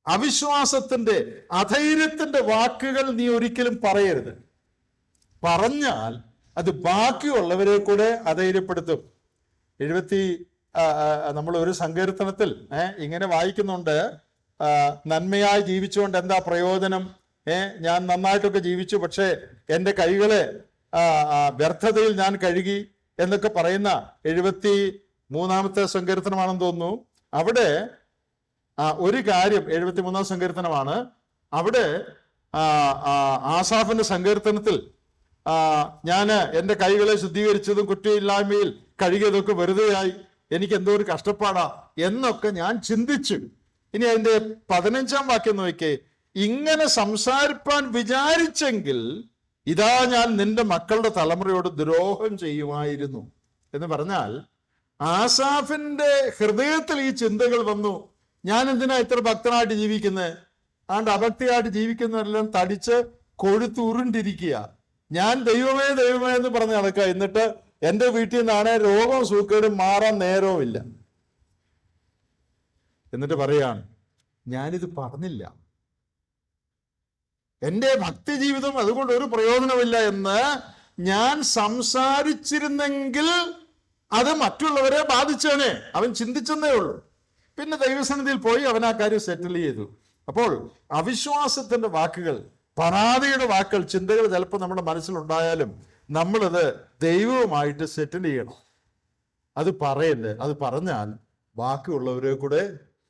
അവിശ്വാസത്തിന്റെ, അധൈര്യത്തിന്റെ വാക്കുകൾ നീ ഒരിക്കലും പറയരുത്. പറഞ്ഞാൽ അത് ബാക്കിയുള്ളവരെ കൂടെ അധൈര്യപ്പെടുത്തും. നമ്മൾ ഒരു സങ്കീർത്തനത്തിൽ ഇങ്ങനെ വായിക്കുന്നുണ്ട്, നന്മയായി ജീവിച്ചുകൊണ്ട് എന്താ പ്രയോജനം? ഞാൻ നന്നായിട്ടൊക്കെ ജീവിച്ചു, പക്ഷേ എൻ്റെ കൈകളെ വ്യർത്ഥതയിൽ ഞാൻ കഴുകി എന്നൊക്കെ പറയുന്ന 73-ാമത്തെ സങ്കീർത്തനമാണെന്ന് തോന്നുന്നു. അവിടെ ഒരു കാര്യം, 73-ാം സങ്കീർത്തനമാണ്. അവിടെ ആസാഫിന്റെ സങ്കീർത്തനത്തിൽ ഞാൻ എൻ്റെ കൈകളെ ശുദ്ധീകരിച്ചതും കുറ്റമില്ലായ്മയിൽ കഴുകിയതൊക്കെ വെറുതെയായി, എനിക്ക് എന്തോ ഒരു കഷ്ടപ്പാടാ എന്നൊക്കെ ഞാൻ ചിന്തിച്ചു. ഇനി അതിന്റെ 15-ാം വാക്യം നോക്കിയേ. ഇങ്ങനെ സംസാരിപ്പാൻ വിചാരിച്ചെങ്കിൽ ഇതാ ഞാൻ നിന്റെ മക്കളുടെ തലമുറയോട് ദ്രോഹം ചെയ്യുമായിരുന്നു എന്ന് പറഞ്ഞാൽ, ആസാഫിന്റെ ഹൃദയത്തിൽ ഈ ചിന്തകൾ വന്നു. ഞാൻ എന്തിനാ ഇത്ര ഭക്തനായിട്ട് ജീവിക്കുന്നത്? ആണ്ട് അഭക്തിയായിട്ട് ജീവിക്കുന്നവരെല്ലാം തടിച്ച് കൊഴുത്തുരുണ്ടിരിക്കുക. ഞാൻ ദൈവമേ ദൈവമേ എന്ന് പറഞ്ഞ് നടക്കുക. എന്നിട്ട് എൻ്റെ വീട്ടിൽ നിന്നാണ് രോഗവും സൂക്കേടും മാറാൻ നേരവും ഇല്ല. എന്നിട്ട് പറയാണ്, ഞാനിത് പറഞ്ഞില്ല, എൻ്റെ ഭക്തി ജീവിതം അതുകൊണ്ട് ഒരു പ്രയോജനമില്ല എന്ന് ഞാൻ സംസാരിച്ചിരുന്നെങ്കിൽ അത് മറ്റുള്ളവരെ ബാധിച്ചേനെ. അവൻ ചിന്തിച്ചെന്നേ ഉള്ളൂ. പിന്നെ ദൈവസന്നിധിയിൽ പോയി അവൻ ആ കാര്യം സെറ്റിൽ ചെയ്തു. അപ്പോൾ അവിശ്വാസത്തിന്റെ വാക്കുകൾ, പരാതിയുടെ വാക്കുകൾ, ചിന്തകൾ ചിലപ്പോൾ നമ്മുടെ മനസ്സിലുണ്ടായാലും നമ്മളത് ദൈവവുമായിട്ട് സെറ്റിൽ ചെയ്യണം. അത് പറയല്ലേ. അത് പറഞ്ഞാൽ ബാക്കിയുള്ളവരെ കൂടെ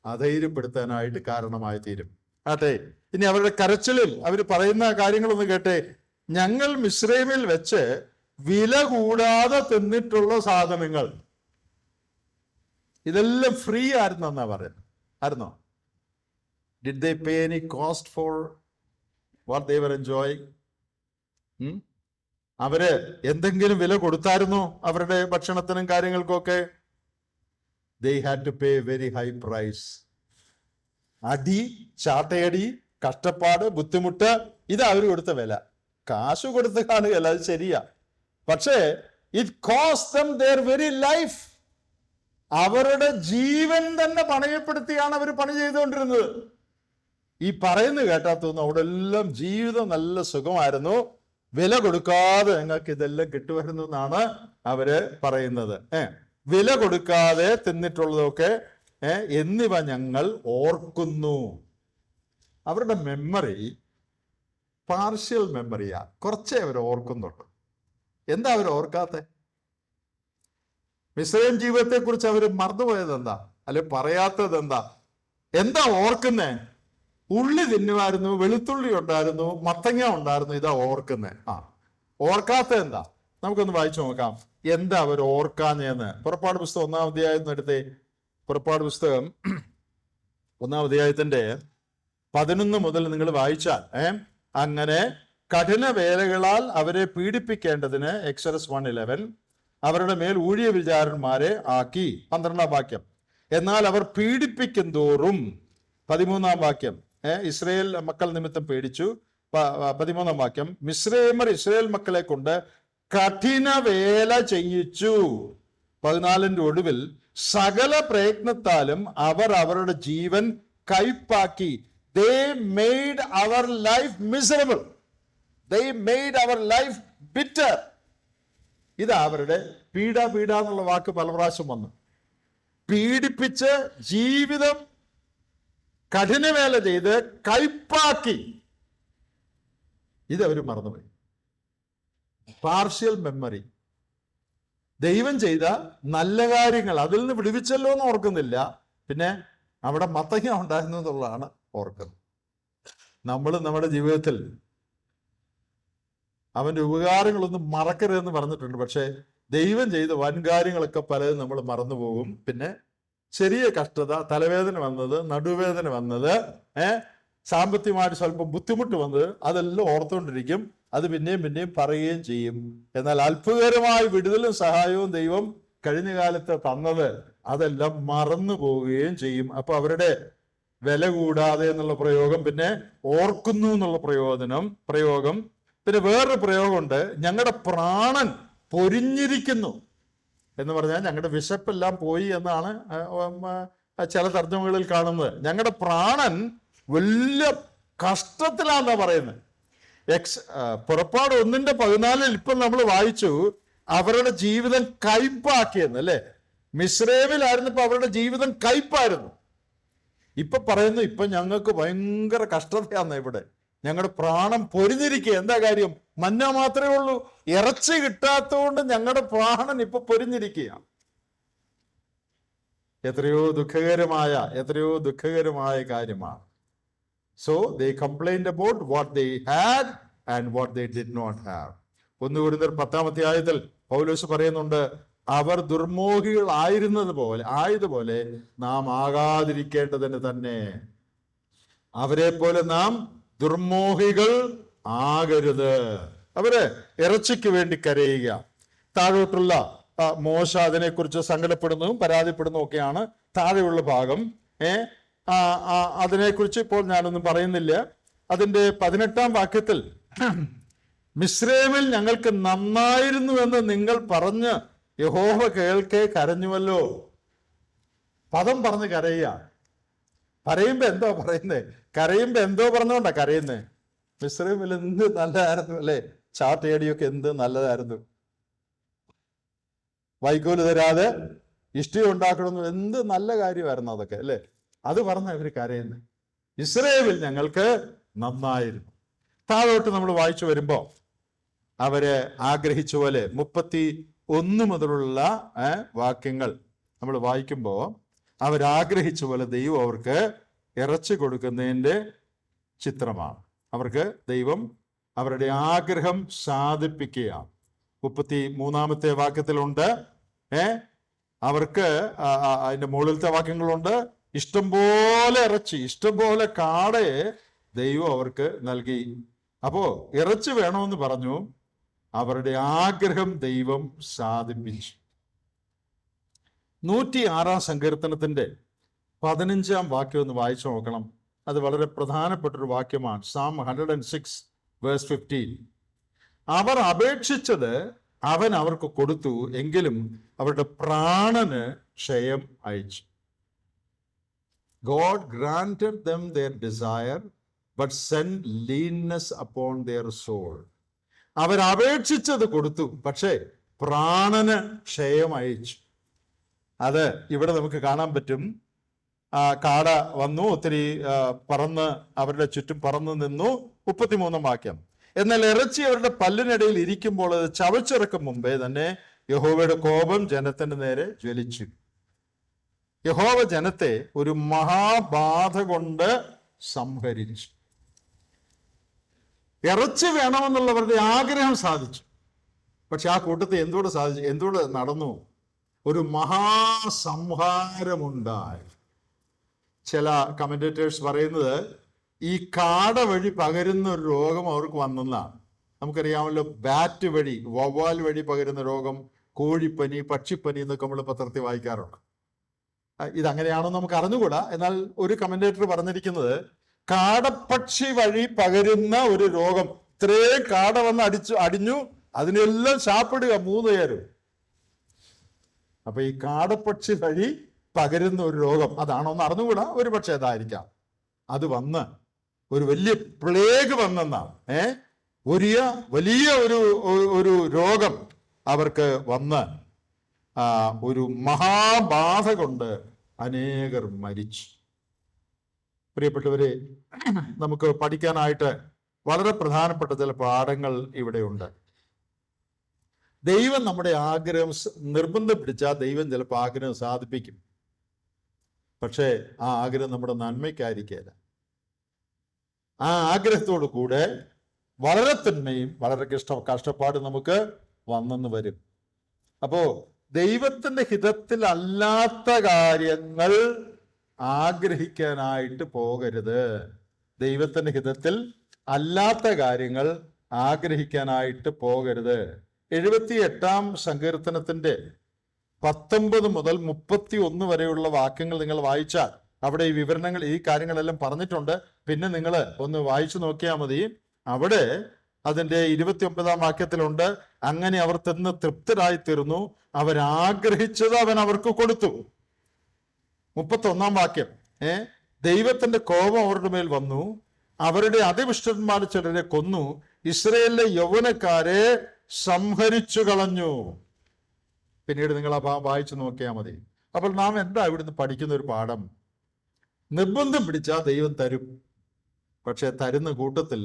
അധൈര്യപ്പെടുത്താനായിട്ട് കാരണമായി തീരും. ആട്ടെ, ഇനി അവരുടെ കരച്ചിലിൽ അവർ പറയുന്ന കാര്യങ്ങളൊന്ന് കേട്ടെ. ഞങ്ങൾ മിസ്രൈമിൽ വെച്ച് വില കൂടാതെ തിന്നിട്ടുള്ള സാധനങ്ങൾ, ഇതെല്ലാം ഫ്രീ ആയിരുന്നെന്നാ പറയുന്നത്. ആയിരുന്നോ? Did they pay any cost for what they were enjoying? അവര് എന്തെങ്കിലും വില കൊടുത്തായിരുന്നോ അവരുടെ ഭക്ഷണത്തിനും കാര്യങ്ങൾക്കൊക്കെ? they had to pay very high price. അടി, ചാട്ടയടി, കഷ്ടപ്പാട്, ബുദ്ധിമുട്ട്, ഇതാ അവർ കൊടുത്ത വില. കാശ് കൊടുത്ത് കാണുകയല്ല, അത് ശരിയാ. പക്ഷേ it cost them their very life. അവരുടെ ജീവൻ തന്നെ പണയപ്പെടുത്തിയാണ് അവർ പണി ചെയ്തുകൊണ്ടിരുന്നത്. ഈ പറയുന്നത് കേട്ടാ തോന്നുന്നു അവിടെ എല്ലാം ജീവിതം നല്ല സുഖമായിരുന്നു, വില കൊടുക്കാതെ ഞങ്ങൾക്ക് ഇതെല്ലാം കിട്ടുമായിരുന്നു എന്നാണ് അവര് പറയുന്നത്. വില കൊടുക്കാതെ തിന്നിട്ടുള്ളതൊക്കെ എന്നിവ ഞങ്ങൾ ഓർക്കുന്നു. അവരുടെ മെമ്മറി പാർഷ്യൽ മെമ്മറിയാ, കുറച്ചേ അവർ ഓർക്കുന്നുള്ളൂ. എന്താ അവർ ഓർക്കാത്തെ? മിസ്രൈം ജീവിതത്തെ കുറിച്ച് അവർ മറന്നുപോയത് എന്താ, അല്ലെ പറയാത്തത് എന്താ? എന്താ ഓർക്കുന്നേ? ഉള്ളി തിന്നുമായിരുന്നു, വെളുത്തുള്ളി ഉണ്ടായിരുന്നു, മത്തങ്ങ ഉണ്ടായിരുന്നു, ഇതാ ഓർക്കുന്നേ. ഓർക്കാത്ത എന്താ? നമുക്കൊന്ന് വായിച്ചു നോക്കാം എന്താ അവർ ഓർക്കാഞ്ഞെന്ന്. പുറപ്പാട് പുസ്തകം 1-ാം അധ്യായം എടുത്തേ. പുറപ്പാട് പുസ്തകം 1-ാം അധ്യായത്തിന്റെ 11 മുതൽ നിങ്ങൾ വായിച്ചാൽ അങ്ങനെ കഠിന വേലകളാൽ അവരെ പീഡിപ്പിക്കേണ്ടതിന് എക്സോഡസ് 1:11 അവരുടെ മേൽ ഊഴിയ വിചാരന്മാരെ ആക്കി. 12-ാം വാക്യം. എന്നാൽ അവർ പീഡിപ്പിക്കും തോറും 13-ാം വാക്യം ഇസ്രയേൽ മക്കൾ നിമിത്തം പേടിച്ചു. 13-ാം വാക്യം മിസ്രൈമർ ഇസ്രയേൽ മക്കളെ കൊണ്ട് കഠിന വേല ചെയ്യിച്ചു. 14-ന്റെ ഒടുവിൽ സകല പ്രയത്നത്താലും അവർ അവരുടെ ജീവൻ കയ്പാക്കി. They made our life miserable. They made our life bitter. ഇതാ അവരുടെ പീഡ എന്നുള്ള വാക്ക് പല പ്രാവശ്യം വന്നു. പീഡിപ്പിച്ച് ജീവിതം കഠിനവേല ചെയ്ത് കയ്പാക്കി. ഇതവർ മറന്നുപോയി. Partial memory. ദൈവം ചെയ്ത നല്ല കാര്യങ്ങൾ അതിൽ നിന്ന് വിടുവിച്ചല്ലോ എന്ന് ഓർക്കുന്നില്ല, പിന്നെ അവിടെ മത്തങ്ങ ഉണ്ടായിരുന്നു എന്നുള്ളതാണ് ഓർക്കുന്നത്. നമ്മൾ നമ്മുടെ ജീവിതത്തിൽ അവന്റെ ഉപകാരങ്ങളൊന്നും മറക്കരുതെന്ന് പറഞ്ഞിട്ടുണ്ട്. പക്ഷേ ദൈവം ചെയ്ത വൻകാര്യങ്ങളൊക്കെ പലതും നമ്മൾ മറന്നുപോകും. പിന്നെ ചെറിയ കഷ്ടത, തലവേദന വന്നത്, നടുവേദന വന്നത്, സാമ്പത്തികമായിട്ട് സ്വല്പം ബുദ്ധിമുട്ട് വന്നത്, അതെല്ലാം ഓർത്തുകൊണ്ടിരിക്കും. അത് പിന്നെയും പറയുകയും ചെയ്യും. എന്നാൽ അത്ഭുതകരമായ വിടുതലും സഹായവും ദൈവം കഴിഞ്ഞ കാലത്ത് തന്നത് അതെല്ലാം മറന്നു പോവുകയും ചെയ്യും. അപ്പൊ അവരുടെ വില കൂടാതെ എന്നുള്ള പ്രയോഗം, പിന്നെ ഓർക്കുന്നു എന്നുള്ള പ്രയോഗം, പിന്നെ വേറൊരു പ്രയോഗമുണ്ട്, ഞങ്ങളുടെ പ്രാണൻ പൊരിഞ്ഞിരിക്കുന്നു എന്ന് പറഞ്ഞാൽ ഞങ്ങളുടെ വിശപ്പെല്ലാം പോയി എന്നാണ് ചില തർജ്ജമകളിൽ കാണുന്നത്. ഞങ്ങളുടെ പ്രാണൻ വലിയ കഷ്ടത്തിലാന്നാ പറയുന്നത്. പുറപ്പാട് 1:14 ഇപ്പം നമ്മൾ വായിച്ചു അവരുടെ ജീവിതം കയ്പാക്കിയെന്ന്, അല്ലെ? മിസ്രൈമിലായിരുന്നപ്പോ അവരുടെ ജീവിതം കയ്പായിരുന്നു. ഇപ്പൊ പറയുന്നു ഇപ്പൊ ഞങ്ങൾക്ക് ഭയങ്കര കഷ്ടതയാന്ന്, ഇവിടെ ഞങ്ങളുടെ പ്രാണം പൊരിഞ്ഞിരിക്കുക. എന്താ കാര്യം? മന്ന മാത്രമേ ഉള്ളൂ, ഇറച്ചി കിട്ടാത്തതുകൊണ്ട് ഞങ്ങളുടെ പ്രാണൻ ഇപ്പൊ പൊരിഞ്ഞിരിക്കുക. എത്രയോ ദുഃഖകരമായ കാര്യമാണ്. So they complained about what they had and what they did not have. 1 Corinthians 10-ാം അധ്യായത്തിൽ പൗലോസ് പറയുന്നുണ്ട്, അവർ ദുർമോഹികൾ ആയതുപോലെ നാം ആകാതിരിക്കേണ്ടതിന് തന്നെ അവരെ പോലെ നാം ദുർമോഹികൾ ആകരുത്. അവര് ഇറച്ചിക്ക് വേണ്ടി കരയുക. താഴോട്ടുള്ള മോശ അതിനെക്കുറിച്ച് സങ്കടപ്പെടുന്നതും പരാതിപ്പെടുന്നതും ഒക്കെയാണ് താഴെയുള്ള ഭാഗം. അതിനെക്കുറിച്ച് ഇപ്പോൾ ഞാനൊന്നും പറയുന്നില്ല. അതിന്റെ 18-ാം വാക്യത്തിൽ മിസ്രൈമിൽ ഞങ്ങൾക്ക് നന്നായിരുന്നുവെന്ന് നിങ്ങൾ പറഞ്ഞ് യഹോവ കേൾക്കെ കരഞ്ഞുവല്ലോ. പദം പറഞ്ഞ് കരയുക. കരയുമ്പോ എന്തോ പറഞ്ഞുകൊണ്ടാ കരയുന്നേ? മിസ്രൈമിൽ എന്ത് നല്ലതായിരുന്നു, അല്ലെ? ചാട്ടയടിയൊക്കെ എന്ത് നല്ലതായിരുന്നു. വൈക്കോല് തരാതെ ഇഷ്ടി ഉണ്ടാക്കണമെന്ന് എന്ത് നല്ല കാര്യമായിരുന്നു അതൊക്കെ, അല്ലെ? അത് പറഞ്ഞ ഇവർ കരയുന്നത്. ഇസ്രയേലിൽ ഞങ്ങൾക്ക് നന്നായിരുന്നു. താഴോട്ട് നമ്മൾ വായിച്ചു വരുമ്പോ അവര് ആഗ്രഹിച്ച പോലെ 1 മുതലുള്ള വാക്യങ്ങൾ നമ്മൾ വായിക്കുമ്പോൾ അവരാഗ്രഹിച്ച പോലെ ദൈവം അവർക്ക് ഇറച്ചി കൊടുക്കുന്നതിൻ്റെ ചിത്രമാണ്. അവർക്ക് ദൈവം അവരുടെ ആഗ്രഹം സാധിപ്പിക്കുകയാണ്. 33-ാമത്തെ വാക്യത്തിലുണ്ട്, അവർക്ക് അതിൻ്റെ മുകളിലത്തെ വാക്യങ്ങളുണ്ട്, ഇഷ്ടംപോലെ ഇറച്ചി, ഇഷ്ടംപോലെ കാടയെ ദൈവം അവർക്ക് നൽകി. അപ്പോ ഇറച്ചി വേണമെന്ന് പറഞ്ഞു, അവരുടെ ആഗ്രഹം ദൈവം സാധിപ്പിച്ചു. 106-ാം സങ്കീർത്തനത്തിന്റെ 15-ാം വാക്യം ഒന്ന് വായിച്ചു നോക്കണം. അത് വളരെ പ്രധാനപ്പെട്ടൊരു വാക്യമാണ്. Psalm 106 verse 15. അവർ അപേക്ഷിച്ചത് അവൻ അവർക്ക് കൊടുത്തു, എങ്കിലും അവരുടെ പ്രാണന് ക്ഷയം അയച്ചു. God granted them their desire, but sent leanness upon their soul. അവരപേക്ഷിച്ചത് കൊടുത്തു, പക്ഷേ പ്രാണന് ക്ഷയം അയച്ചു. അത് ഇവിടെ നമുക്ക് കാണാൻ പറ്റും. കാട വന്നു, ഒത്തിരി പറന്ന് അവരുടെ ചുറ്റും പറന്നു നിന്നു. 33-ാം വാക്യം. എന്നാൽ ഇറച്ചി അവരുടെ പല്ലിനിടയിൽ ഇരിക്കുമ്പോൾ അത് ചവച്ചിറക്കും മുമ്പേ തന്നെ യഹോവയുടെ കോപം ജനത്തിന് നേരെ ജ്വലിച്ചു. യഹോവ ജനത്തെ ഒരു മഹാബാധ കൊണ്ട് സംഹരിച്ചു. ഇറച്ചി വേണമെന്നുള്ളവരുടെ ആഗ്രഹം സാധിച്ചു. പക്ഷെ ആ കൂട്ടത്തിൽ എന്തുകൊണ്ട് നടന്നു? ഒരു മഹാസംഹാരമുണ്ടായി. ചില കമന്റേറ്റേഴ്സ് പറയുന്നത് ഈ കാട വഴി പകരുന്ന ഒരു രോഗം അവർക്ക് വന്നെന്നാണ്. നമുക്കറിയാമല്ലോ, ബാറ്റ് വഴി, വവ്വാൽ വഴി പകരുന്ന രോഗം, കോഴിപ്പനി, പക്ഷിപ്പനി എന്നൊക്കെ നമ്മൾ പത്രത്തിൽ വായിക്കാറുണ്ട്. ഇതങ്ങനെയാണോ നമുക്ക് അറിഞ്ഞുകൂടാ. എന്നാൽ ഒരു കമന്റേറ്റർ പറഞ്ഞിരിക്കുന്നത് കാടപ്പക്ഷി വഴി പകരുന്ന ഒരു രോഗം, ഇത്രയും കാട വന്ന് അടിഞ്ഞു, അതിനെല്ലാം ശാപ്പിടുക 3 പേരും. അപ്പൊ ഈ കാടപ്പക്ഷി വഴി പകരുന്ന ഒരു രോഗം അതാണോ എന്ന് അറിഞ്ഞുകൂടാ. ഒരു പക്ഷേ അതായിരിക്കാം. അത് ഒരു വലിയ പ്ലേഗ് വന്നെന്നാണ്. വലിയ ഒരു രോഗം അവർക്ക് വന്ന് ഒരു മഹാബാധ കൊണ്ട് അനേകർ മരിച്ചു. പ്രിയപ്പെട്ടവരെ, നമുക്ക് പഠിക്കാനായിട്ട് വളരെ പ്രധാനപ്പെട്ട ചില പാഠങ്ങൾ ഇവിടെയുണ്ട്. ദൈവം നമ്മുടെ ആഗ്രഹം നിർബന്ധം പിടിച്ചാൽ ദൈവം ചിലപ്പോൾ ആഗ്രഹം സാധിപ്പിക്കും. പക്ഷേ ആ ആഗ്രഹം നമ്മുടെ നന്മയ്ക്കായിരിക്കില്ല. ആ ആഗ്രഹത്തോടു കൂടെ വളരെ തിന്മയും വളരെ കഷ്ടപ്പാട് നമുക്ക് വന്നെന്ന് വരും. അപ്പോ ദൈവത്തിന്റെ ഹിതത്തിലല്ലാത്ത കാര്യങ്ങൾ ആഗ്രഹിക്കാനായിട്ട് പോകരുത്. ദൈവത്തിന്റെ ഹിതത്തിൽ അല്ലാത്ത കാര്യങ്ങൾ ആഗ്രഹിക്കാനായിട്ട് പോകരുത്. 78-ാം സങ്കീർത്തനത്തിന്റെ 19 മുതൽ 31 വരെയുള്ള വാക്യങ്ങൾ നിങ്ങൾ വായിച്ചാൽ അവിടെ ഈ വിവരണങ്ങൾ, ഈ കാര്യങ്ങളെല്ലാം പറഞ്ഞിട്ടുണ്ട്. പിന്നെ നിങ്ങൾ ഒന്ന് വായിച്ചു നോക്കിയാൽ മതി. അവിടെ അതിന്റെ 29-ാം വാക്യത്തിലുണ്ട്, അങ്ങനെ അവർ തിന്ന് തൃപ്തരായി തീർന്നു, അവരാഗ്രഹിച്ചത് അവൻ അവർക്ക് കൊടുത്തു. 31-ാം വാക്യം, ദൈവത്തിന്റെ കോപം അവരുടെ മേൽ വന്നു, അവരുടെ അതിവിഷ്ടന്മാർ ചിലരെ കൊന്നു, ഇസ്രയേലിലെ യൗവനക്കാരെ സംഹരിച്ചു കളഞ്ഞു. പിന്നീട് നിങ്ങൾ ആ വായിച്ചു നോക്കിയാൽ മതി. അപ്പോൾ നാം എന്താ ഇവിടുന്ന് പഠിക്കുന്ന ഒരു പാഠം? നിർബന്ധം പിടിച്ചാൽ ദൈവം തരും. പക്ഷെ തരുന്ന കൂട്ടത്തിൽ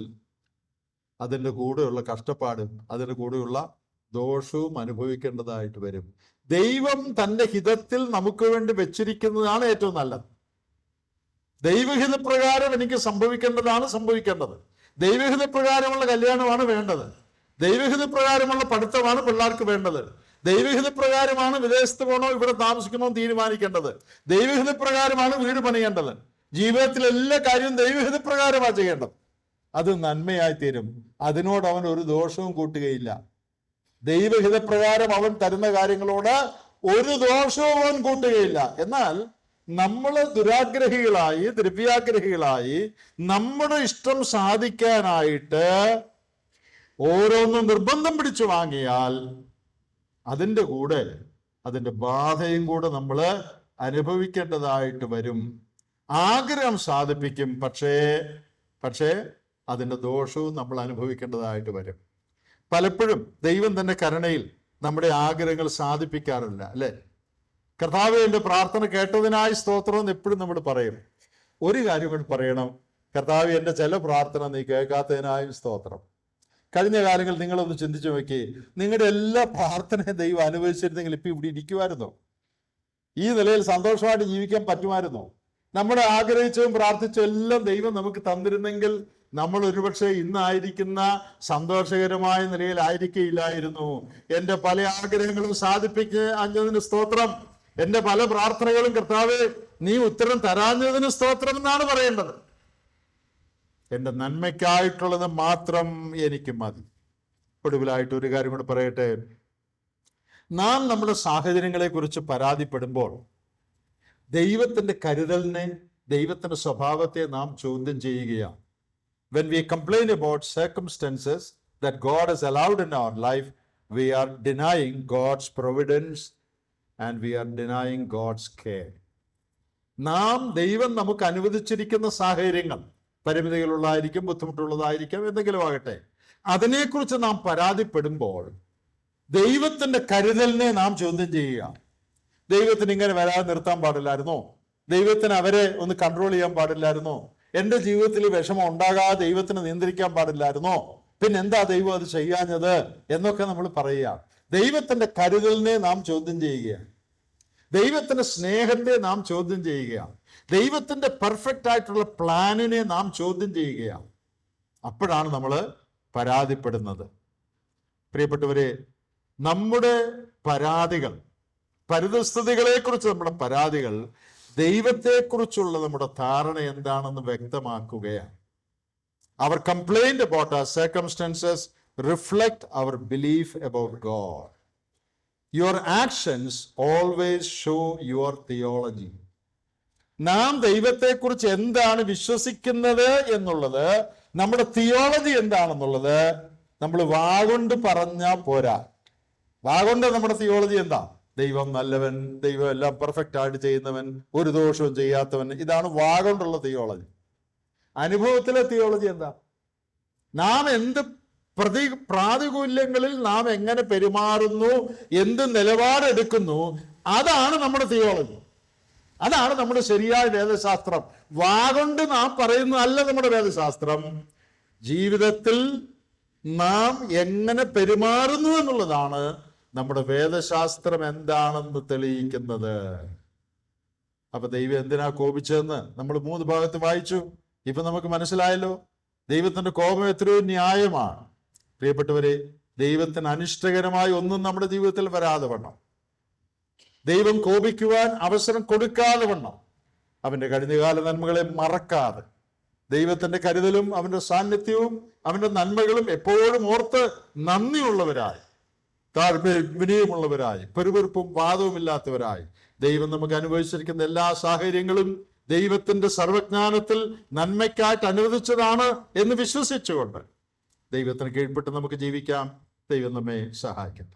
അതിൻ്റെ കൂടെയുള്ള കഷ്ടപ്പാടും അതിൻ്റെ കൂടെയുള്ള ദോഷവും അനുഭവിക്കേണ്ടതായിട്ട് വരും. ദൈവം തൻ്റെ ഹിതത്തിൽ നമുക്ക് വേണ്ടി വെച്ചിരിക്കുന്നതാണ് ഏറ്റവും നല്ലത്. ദൈവഹിത പ്രകാരം എനിക്ക് സംഭവിക്കേണ്ടതാണ് സംഭവിക്കേണ്ടത്. ദൈവഹിത പ്രകാരമുള്ള കല്യാണമാണ് വേണ്ടത്. ദൈവഹിത പ്രകാരമുള്ള പഠിത്തമാണ് പിള്ളേർക്ക് വേണ്ടത്. ദൈവഹിത പ്രകാരമാണ് വിദേശത്ത് പോകണോ ഇവിടെ താമസിക്കണോ തീരുമാനിക്കേണ്ടത്. ദൈവഹിത പ്രകാരമാണ് വീട് പണിയേണ്ടത്. ജീവിതത്തിൽ എല്ലാ കാര്യവും ദൈവഹിത പ്രകാരമാണ് ചെയ്യേണ്ടത്. അത് നന്മയായി തീരും. അതിനോട് അവൻ ഒരു ദോഷവും കൂട്ടുകയില്ല. ദൈവഹിത പ്രകാരം അവൻ തരുന്ന കാര്യങ്ങളോട് ഒരു ദോഷവും അവൻ കൂട്ടുകയില്ല. എന്നാൽ നമ്മൾ ദുരാഗ്രഹികളായി, ദ്രവ്യാഗ്രഹികളായി നമ്മുടെ ഇഷ്ടം സാധിക്കാനായിട്ട് ഓരോന്നും നിർബന്ധം പിടിച്ചു വാങ്ങിയാൽ അതിൻ്റെ കൂടെ അതിൻ്റെ ബാധയും കൂടെ നമ്മൾ അനുഭവിക്കേണ്ടതായിട്ട് വരും. ആഗ്രഹം സാധിപ്പിക്കും, പക്ഷേ അതിൻ്റെ ദോഷവും നമ്മൾ അനുഭവിക്കേണ്ടതായിട്ട് വരും. പലപ്പോഴും ദൈവം തന്നെ കരുണയിൽ നമ്മുടെ ആഗ്രഹങ്ങൾ സാധിപ്പിക്കാറില്ല, അല്ലേ? കർത്താവേ, എൻ്റെ പ്രാർത്ഥന കേട്ടതിനായി സ്തോത്രം എന്ന് എപ്പോഴും നമ്മൾ പറയും. ഒരു കാര്യം കൂടി പറയണം, കർത്താവേ, എൻ്റെ ചില പ്രാർത്ഥന നീ കേൾക്കാത്തതിനായും സ്തോത്രം. കഴിഞ്ഞ കാലങ്ങൾ നിങ്ങളൊന്ന് ചിന്തിച്ചു നോക്കി, നിങ്ങളുടെ എല്ലാ പ്രാർത്ഥനയും ദൈവം അനുഭവിച്ചിരുന്നെങ്കിൽ ഇപ്പം ഇവിടെ ഇരിക്കുമായിരുന്നോ? ഈ നിലയിൽ സന്തോഷമായിട്ട് ജീവിക്കാൻ പറ്റുമായിരുന്നോ? നമ്മുടെ ആഗ്രഹിച്ചതും പ്രാർത്ഥിച്ചതും എല്ലാം ദൈവം നമുക്ക് തന്നിരുന്നെങ്കിൽ നമ്മൾ ഒരുപക്ഷെ ഇന്നായിരിക്കുന്ന സന്തോഷകരമായ നിലയിലായിരിക്കില്ലായിരുന്നു. എൻ്റെ പല ആഗ്രഹങ്ങളും സാധിപ്പിക്കുന്നതിന് സ്തോത്രം, എൻ്റെ പല പ്രാർത്ഥനകളും കർത്താവേ നീ ഉത്തരം തരാഞ്ഞതിന് സ്തോത്രം എന്നാണ് പറയേണ്ടത്. എൻ്റെ നന്മയ്ക്കായിട്ടുള്ളത് മാത്രം എനിക്ക് മതി. ഒടുവിലായിട്ട് ഒരു കാര്യം കൂടെ പറയട്ടെ. നാം നമ്മുടെ സാഹചര്യങ്ങളെ കുറിച്ച് പരാതിപ്പെടുമ്പോൾ ദൈവത്തിൻ്റെ കരുതലിനെ, ദൈവത്തിൻ്റെ സ്വഭാവത്തെ നാം ചോദ്യം ചെയ്യുകയാണ്. When we complain about circumstances that God has allowed in our life, we are denying God's providence and we are denying God's care. നാം ദൈവം നമുക്ക് അനുവദിച്ചിരിക്കുന്ന സാഹചര്യങ്ങൾ പരിമിതികളുള്ളതായിരിക്കും, ബുദ്ധിമുട്ടുള്ളതായിരിക്കും, എന്തെങ്കിലും ആകട്ടെ, അതിനെക്കുറിച്ച് നാം പരാതിപ്പെടുമ്പോൾ ദൈവത്തിൻ്റെ കരുതലിനെ നാം ചോദ്യം ചെയ്യുക. ദൈവത്തിന് ഇങ്ങനെ വരാതെ നിർത്താൻ പാടില്ലായിരുന്നോ? ദൈവത്തിന് അവരെ ഒന്ന് കൺട്രോൾ ചെയ്യാൻ പാടില്ലായിരുന്നോ? എൻ്റെ ജീവിതത്തിൽ വിഷമം ഉണ്ടാകാതെ ദൈവത്തിന് നിയന്ത്രിക്കാൻ പാടില്ലായിരുന്നോ? പിന്നെന്താ ദൈവം അത് ചെയ്യാഞ്ഞത് എന്നൊക്കെ നമ്മൾ പറയുക. ദൈവത്തിൻ്റെ കരുതലിനെ നാം ചോദ്യം ചെയ്യുകയാണ്. ദൈവത്തിൻ്റെ സ്നേഹത്തെ നാം ചോദ്യം ചെയ്യുകയാണ്. ദൈവത്തിൻ്റെ പെർഫെക്റ്റ് ആയിട്ടുള്ള പ്ലാനിനെ നാം ചോദ്യം ചെയ്യുകയാണ്. അപ്പോഴാണ് നമ്മൾ പരാതിപ്പെടുന്നത്. പ്രിയപ്പെട്ടവരെ, നമ്മുടെ പരാതികൾ, പരിതസ്ഥിതികളെക്കുറിച്ച് നമ്മുടെ പരാതികൾ ദൈവത്തെക്കുറിച്ചുള്ള നമ്മുടെ ധാരണ എന്താണെന്ന് വ്യക്തമാക്കുകയാണ്. Our complaint about our circumstances reflect our belief about God. Your actions always show your theology. നാം ദൈവത്തെക്കുറിച്ച് എന്താണ് വിശ്വസിക്കുന്നത് എന്നുള്ളത്, നമ്മുടെ തിയോളജി എന്താണെന്നുള്ളത് നമ്മൾ വാഗൊണ്ട് പറഞ്ഞാൽ പോരാ. വാഗൊണ്ട് നമ്മുടെ തിയോളജി എന്താ? ദൈവം നല്ലവൻ, ദൈവം എല്ലാം പെർഫെക്റ്റ് ആയിട്ട് ചെയ്യുന്നവൻ, ഒരു ദോഷവും ചെയ്യാത്തവൻ. ഇതാണ് വാഗൊണ്ടുള്ള തിയോളജി. അനുഭവത്തിലെ തിയോളജി എന്താ? നാം എന്ത് പ്രാതികൂല്യങ്ങളിൽ നാം എങ്ങനെ പെരുമാറുന്നു, എന്ത് നിലപാടെടുക്കുന്നു, അതാണ് നമ്മുടെ തിയോളജി. അതാണ് നമ്മുടെ ശരിയായ വേദശാസ്ത്രം. വാഗൊണ്ട് നാം പറയുന്നതല്ല നമ്മുടെ വേദശാസ്ത്രം. ജീവിതത്തിൽ നാം എങ്ങനെ പെരുമാറുന്നു എന്നുള്ളതാണ് നമ്മുടെ വേദശാസ്ത്രം എന്താണെന്ന് തെളിയിക്കുന്നത്. അപ്പൊ ദൈവം എന്തിനാ കോപിച്ചതെന്ന് നമ്മൾ 3 ഭാഗത്ത് വായിച്ചു. ഇപ്പൊ നമുക്ക് മനസ്സിലായല്ലോ. ദൈവത്തിന്റെ കോപം എത്രയോ ന്യായമാണ്. പ്രിയപ്പെട്ടവരെ, ദൈവത്തിന് അനിഷ്ടകരമായി ഒന്നും നമ്മുടെ ജീവിതത്തിൽ വരാതെ വണ്ണം, ദൈവം കോപിക്കുവാൻ അവസരം കൊടുക്കാതെ വണ്ണം, അവന്റെ കഴിഞ്ഞകാല നന്മകളെ മറക്കാതെ, ദൈവത്തിന്റെ കരുതലും അവന്റെ സാന്നിധ്യവും അവന്റെ നന്മകളും എപ്പോഴും ഓർത്ത് നന്ദിയുള്ളവരായി, വിനയമുള്ളവരായി, പെരുവെറുപ്പും വാദവുമില്ലാത്തവരായി, ദൈവം നമുക്ക് അനുഭവിച്ചിരിക്കുന്ന എല്ലാ സാഹചര്യങ്ങളും ദൈവത്തിന്റെ സർവജ്ഞാനത്തിൽ നന്മയ്ക്കായിട്ട് അനുവദിച്ചതാണ് എന്ന് വിശ്വസിച്ചുകൊണ്ട് ദൈവത്തിന് കീഴ്പ്പെട്ട് നമുക്ക് ജീവിക്കാം. ദൈവം നമ്മെ സഹായിക്കട്ടെ.